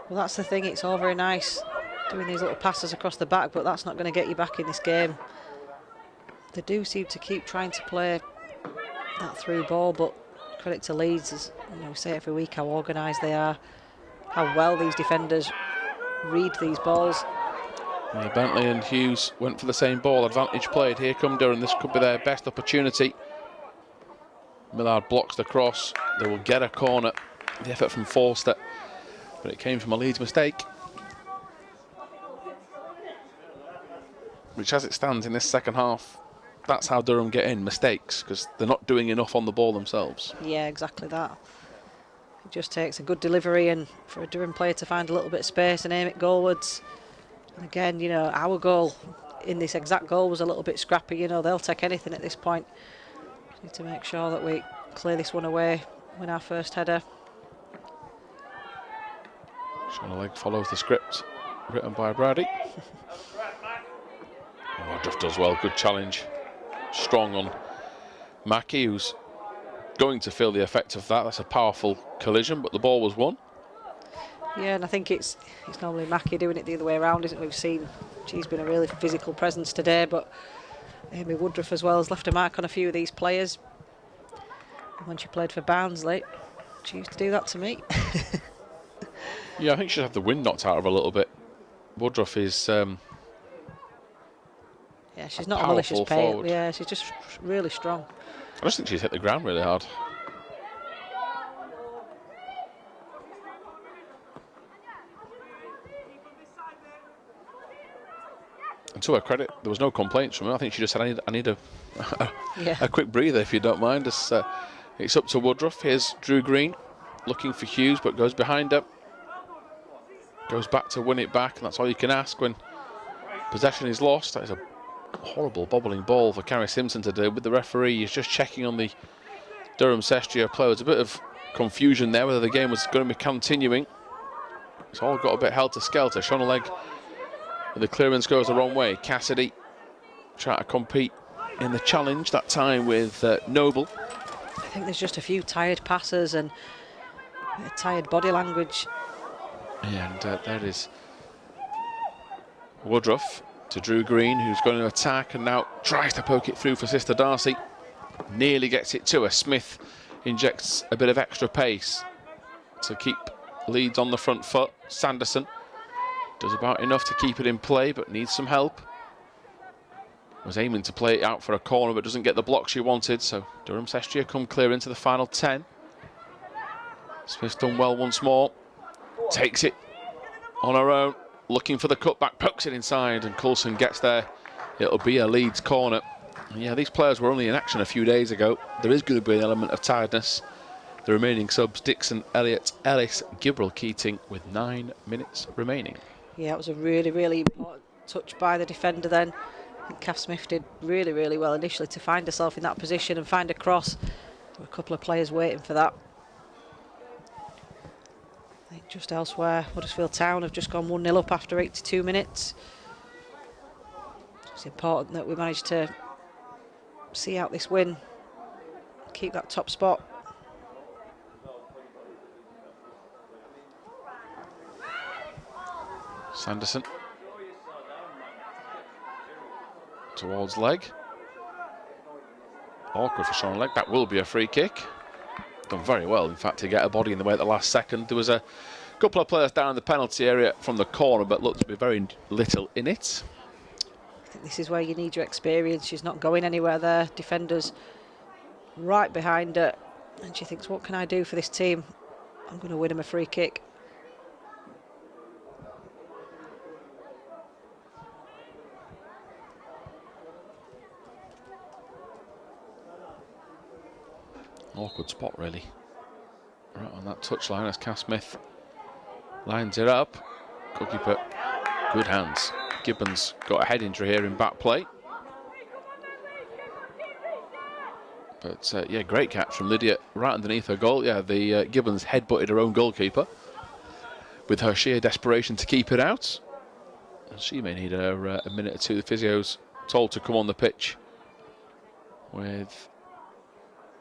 Well, that's the thing. It's all very nice doing these little passes across the back, but that's not going to get you back in this game. They do seem to keep trying to play that through ball, but credit to Leeds, as you know, we say every week how organised they are, how well these defenders read these balls. Yeah, Bentley and Hughes went for the same ball. Advantage played. Here come Durham. This could be their best opportunity. Millard blocks the cross. They will get a corner. The effort from Forster, but it came from a Leeds mistake. Which, as it stands in this second half, that's how Durham get in, mistakes, because they're not doing enough on the ball themselves. Yeah, exactly that. It just takes a good delivery and for a Durham player to find a little bit of space and aim it goalwards. And again, you know, our goal in this exact goal was a little bit scrappy. You know, they'll take anything at this point. Just need to make sure that we clear this one away, win our first header. Shona Leg follows the script written by Brady. Woodruff does well, good challenge. Strong on Mackie, who's going to feel the effect of that. That's a powerful collision, but the ball was won. Yeah, and I think it's normally Mackie doing it the other way around, isn't it? We've seen she's been a really physical presence today, but Amy Woodruff as well has left a mark on a few of these players. And when she played for Barnsley, she used to do that to me. Yeah, I think she'll have the wind knocked out of her a little bit. Woodruff is yeah, she's not a malicious player. Yeah, she's just really strong. I just think she's hit the ground really hard. And to her credit, there was no complaints from her. I think she just said, I need a quick breather, if you don't mind. It's up to Woodruff. Here's Drew Green looking for Hughes, but goes behind her. Goes back to win it back, and that's all you can ask when possession is lost. That is a horrible bobbling ball for Carrie Simpson to do. With the referee, he's just checking on the Durham Cestria player. There's a bit of confusion there whether the game was going to be continuing. It's all got a bit helter-skelter. Shona Leg, the clearance goes the wrong way. Cassidy trying to compete in the challenge, that time with Noble. think there's just a few tired passers and a tired body language. Yeah, and there is Woodruff to Drew Green, who's going to attack and now tries to poke it through for Sister Darcy. Nearly gets it to her. Smith injects a bit of extra pace to keep Leeds on the front foot. Sanderson does about enough to keep it in play, but needs some help. Was aiming to play it out for a corner, but doesn't get the block she wanted, so Durham Cestria come clear into the final 10. Smith's done well once more. Takes it on her own, looking for the cutback, pokes it inside, and Coulson gets there. It'll be a Leeds corner. And yeah, these players were only in action a few days ago. There is going to be an element of tiredness. The remaining subs, Dixon, Elliott, Ellis, Gibral, Keating, with 9 minutes remaining. Yeah, it was a really, really important touch by the defender then. I think Kath Smith did really, really well initially to find herself in that position and find a cross. There were a couple of players waiting for that. I think just elsewhere, Huddersfield Town have just gone 1-0 up after 82 minutes. It's important that we managed to see out this win, keep that top spot. Sanderson towards leg. Awkward for Sean Leg. That will be a free kick. Done very well, in fact, to get a body in the way at the last second. There was a couple of players down in the penalty area from the corner, but looked to be very little in it. I think this is where you need your experience. She's not going anywhere there. Defenders right behind her, and she thinks, what can I do for this team? I'm going to win him a free kick. Awkward spot, really. Right on that touchline as Kath Smith lines it up. Goalkeeper, good hands. Gibbons got a head injury here in back play. But yeah, great catch from Lydia right underneath her goal. Yeah, the Gibbons head-butted her own goalkeeper with her sheer desperation to keep it out. And she may need a minute or two. The physio's told to come on the pitch with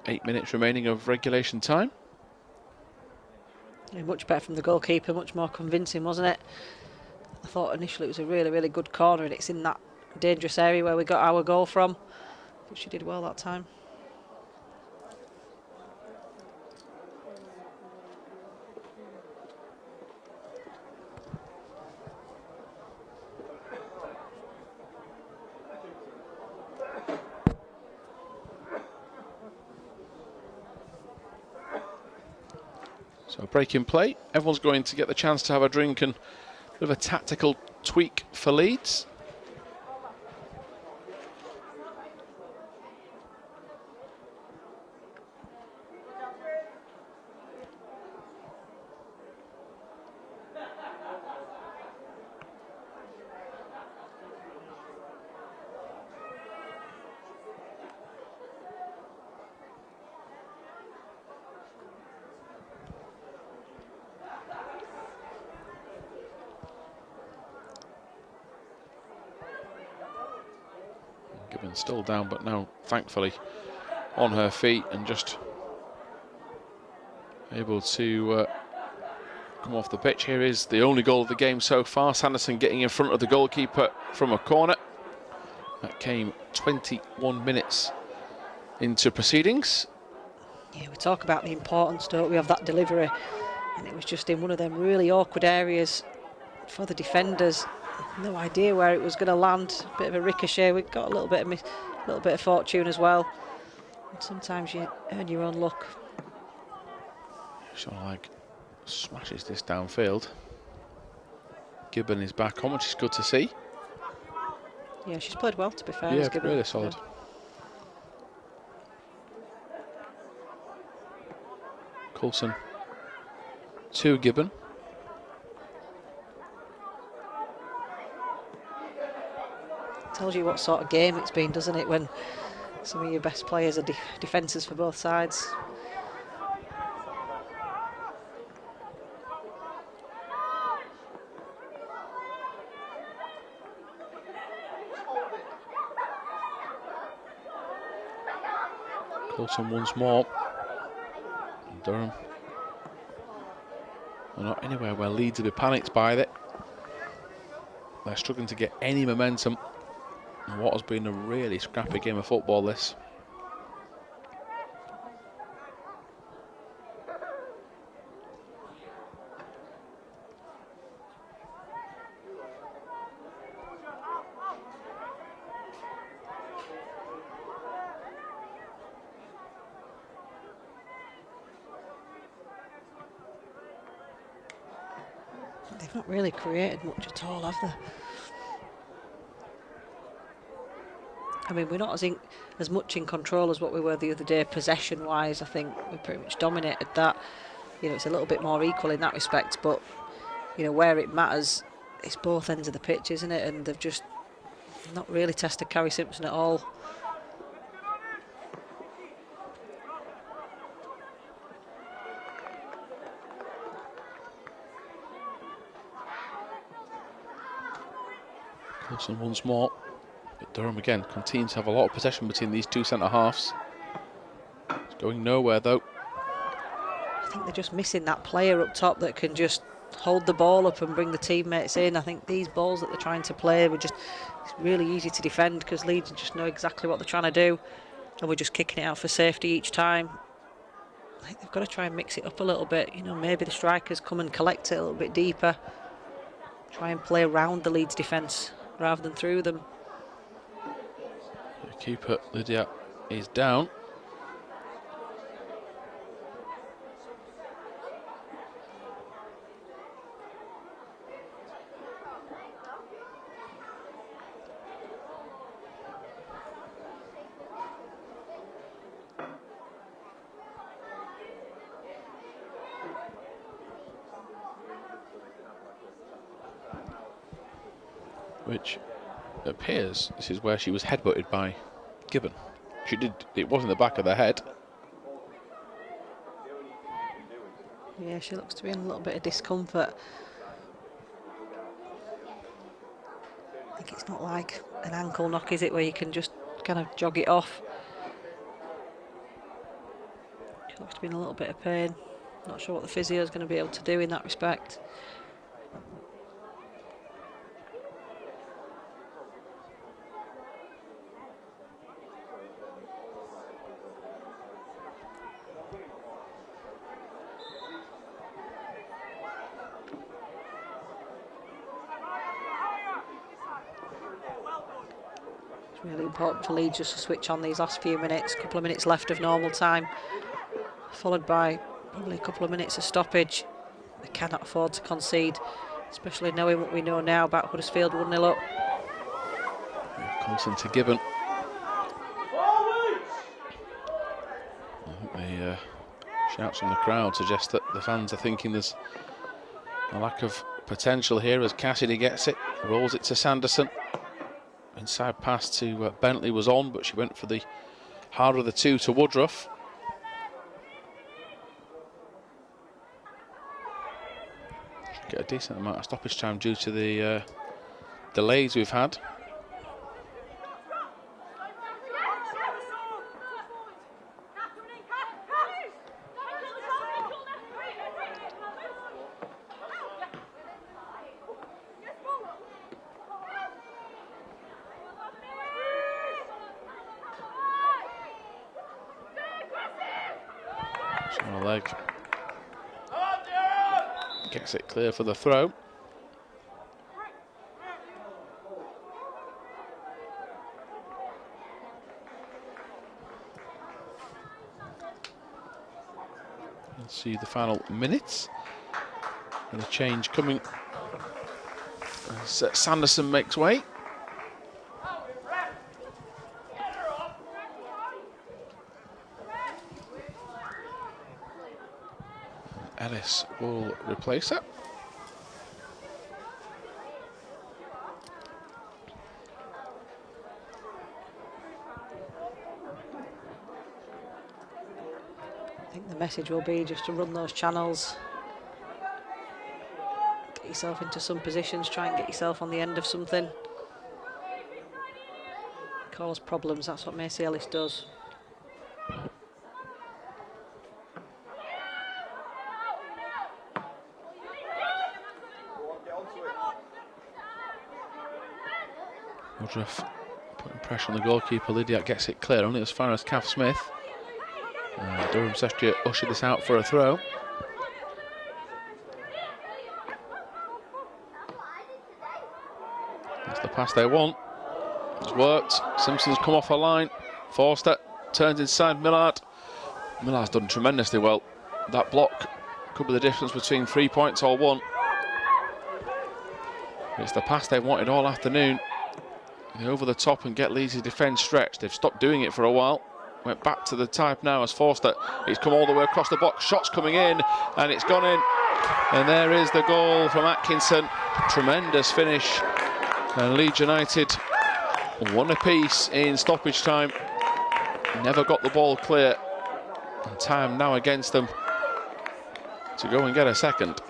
8 minutes remaining of regulation time. Yeah, much better from the goalkeeper, much more convincing, wasn't it? I thought initially it was a really, really good corner, and it's in that dangerous area where we got our goal from. But she did well that time. So a break in play. Everyone's going to get the chance to have a drink and a bit of a tactical tweak for Leeds. Gibbons still down, but now thankfully on her feet and just able to come off the pitch. Here is the only goal of the game so far. Sanderson getting in front of the goalkeeper from a corner. That came 21 minutes into proceedings. Yeah, we talk about the importance, don't we, of that delivery, and it was just in one of them really awkward areas for the defenders. No idea where it was going to land. A bit of a ricochet. We got a little bit of fortune as well. And sometimes you earn your own luck. Sean Leg smashes this downfield. Gibbon is back on, which is good to see. Yeah, she's played well, to be fair. Yeah, really solid. Yeah. Coulson to Gibbon. Tells you what sort of game it's been, doesn't it, when some of your best players are defences for both sides. Coulson once more. Durham are not anywhere where Leeds will be panicked by it. They're struggling to get any momentum in what has been a really scrappy game of football, this. They've not really created much at all, have they? I mean, we're not as much in control as what we were the other day, possession-wise. I think we pretty much dominated that. You know, it's a little bit more equal in that respect, but, you know, where it matters, it's both ends of the pitch, isn't it? And they've just not really tested Carrie Simpson at all. Wilson once more. But Durham again continues to have a lot of possession between these two centre-halves. It's going nowhere though. I think they're just missing that player up top that can just hold the ball up and bring the teammates in. I think these balls that they're trying to play were just, it's really easy to defend because Leeds just know exactly what they're trying to do, and we're just kicking it out for safety each time. I think they've got to try and mix it up a little bit. You know, maybe the strikers come and collect it a little bit deeper. Try and play around the Leeds defence rather than through them. The keeper, Lydia, is down. Which appears this is where she was headbutted by Gibbon. She did, it was in the back of the head. Yeah, she looks to be in a little bit of discomfort. I think it's not like an ankle knock, is it, where you can just kind of jog it off. She looks to be in a little bit of pain. Not sure what the physio is going to be able to do in that respect. Really important for Leeds just to switch on these last few minutes. A couple of minutes left of normal time, followed by probably a couple of minutes of stoppage. They cannot afford to concede, especially knowing what we know now about Huddersfield 1-0 up. Comes into Gibbon. I think the shouts from the crowd suggest that the fans are thinking there's a lack of potential here as Cassidy gets it, rolls it to Sanderson. Inside pass to Bentley was on, but she went for the harder of the two to Woodruff. Should get a decent amount of stoppage time due to the delays we've had. Leg gets it clear for the throw. You'll see the final minutes and a change coming as Sanderson makes way. Ellis will replace it. I think the message will be just to run those channels, get yourself into some positions, try and get yourself on the end of something. Cause problems, that's what Macy Ellis does. Woodruff putting pressure on the goalkeeper. Lydiak gets it clear, only as far as Kath Smith. Durham Cestria ushered this out for a throw. That's the pass they want. It's worked. Simpson's come off a line. Forster turns inside Millard. Millard's done tremendously well. That block could be the difference between 3 points or 1. It's the pass they've wanted all afternoon. They're over the top and get Leeds' defence stretched. They've stopped doing it for a while. Went back to the type now as Forster. He's come all the way across the box. Shots coming in, and it's gone in. And there is the goal from Atkinson. Tremendous finish. And Leeds United one apiece in stoppage time. Never got the ball clear. And time now against them to go and get a second.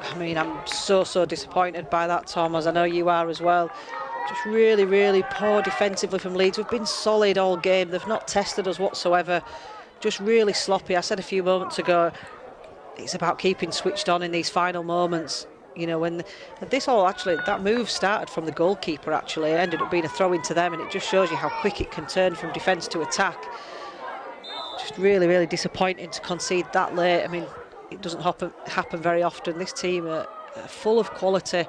I mean, I'm so disappointed by that, Tom, as I know you are as well. Just really, really poor defensively from Leeds. We've been solid all game. They've not tested us whatsoever. Just really sloppy. I said a few moments ago, it's about keeping switched on in these final moments. You know, when this all actually, that move started from the goalkeeper actually. It ended up being a throw into them, and it just shows you how quick it can turn from defence to attack. Just really, really disappointing to concede that late. I mean, it doesn't happen very often. This team are full of quality.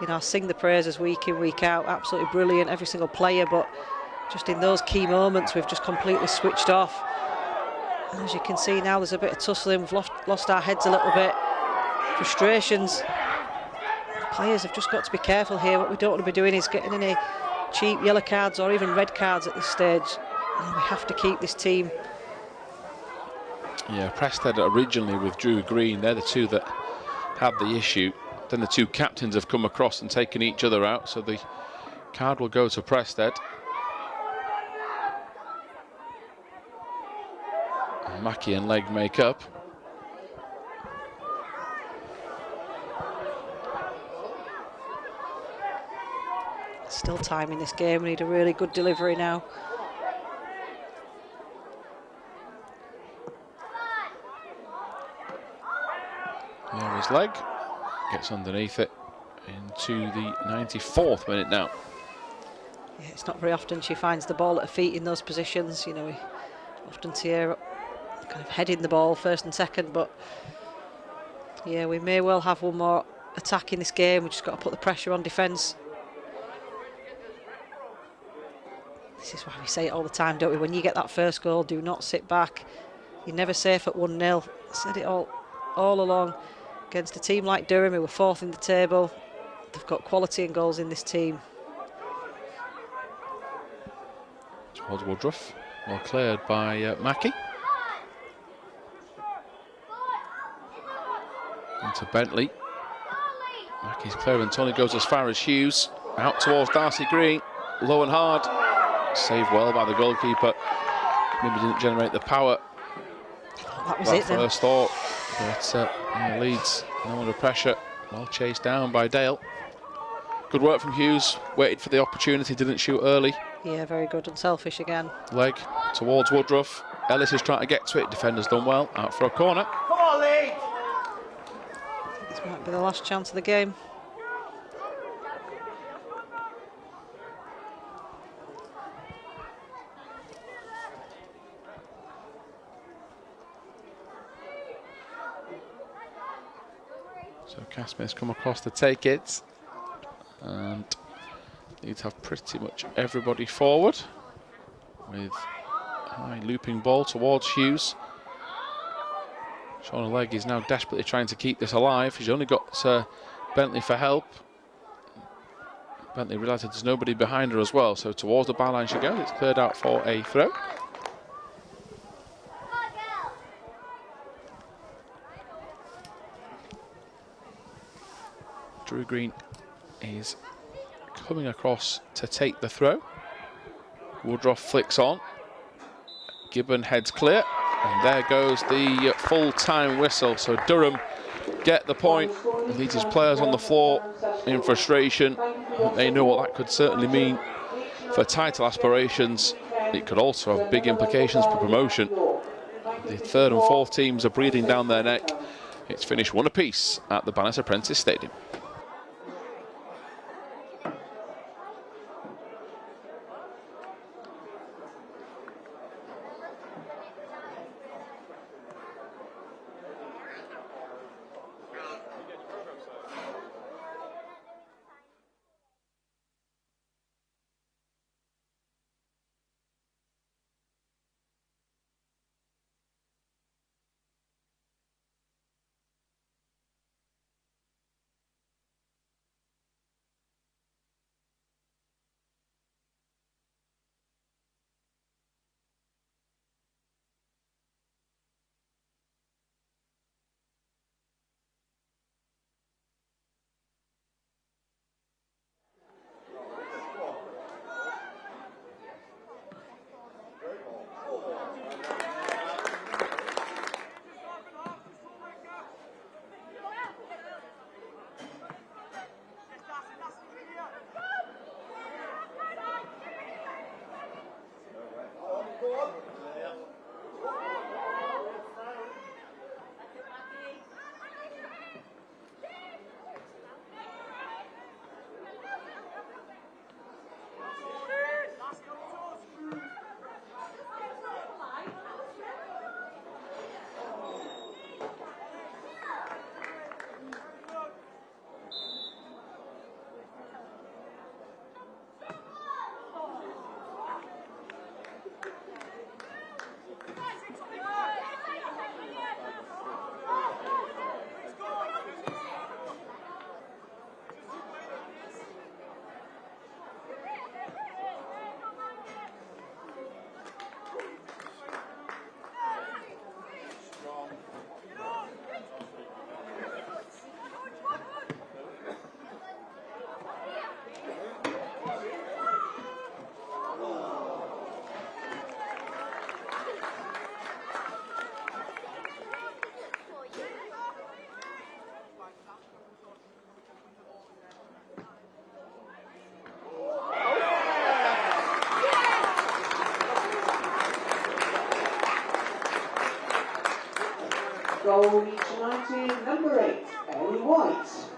You know, I sing the praises week in, week out. Absolutely brilliant, every single player. But just in those key moments, we've just completely switched off. And as you can see now, there's a bit of tussling. We've lost our heads a little bit. Frustrations. The players have just got to be careful here. What we don't want to be doing is getting any cheap yellow cards or even red cards at this stage. You know, we have to keep this team. Yeah, Prested originally withdrew Green. They're the two that had the issue. Then the two captains have come across and taken each other out, so the card will go to Prested. Mackie and Legg make up. Still time in this game. We need a really good delivery now. There is Legg. Gets underneath it into the 94th minute now. Yeah, it's not very often she finds the ball at her feet in those positions. You know, we often see her kind of heading the ball first and second, but yeah, we may well have one more attack in this game. We just got to put the pressure on defence. This is why we say it all the time, don't we? When you get that first goal, do not sit back. You're never safe at 1-0. I said it all along. Against a team like Durham, who were 4th in the table, they've got quality and goals in this team. Towards Woodruff, well cleared by Mackie. Into Bentley. Mackie's clear and Tony goes as far as Hughes. Out towards Darcy Green, low and hard. Saved well by the goalkeeper. Maybe didn't generate the power. That was it then. First thought. But Leeds now under pressure, well chased down by Dale. Good work from Hughes, waited for the opportunity, didn't shoot early. Yeah, very good, unselfish again. Legg towards Woodruff. Ellis is trying to get to it, defender's done well, out for a corner. Come on, Leeds! This might be the last chance of the game. So Casimir's come across to take it, and Leeds have pretty much everybody forward with a high looping ball towards Hughes. Shauna Legg is now desperately trying to keep this alive. He's only got Bentley for help. Bentley realised there's nobody behind her as well, so towards the byline she goes. It's cleared out for a throw. Drew Green is coming across to take the throw. Woodruff flicks on. Gibbon heads clear. And there goes the full-time whistle. So Durham get the point. Leeds' players on the floor in frustration. They know what that could certainly mean for title aspirations. It could also have big implications for promotion. The third and fourth teams are breathing down their neck. It's finished one apiece at the Bannister Prentice Stadium. Goal Leeds United, number 8, Ellie White.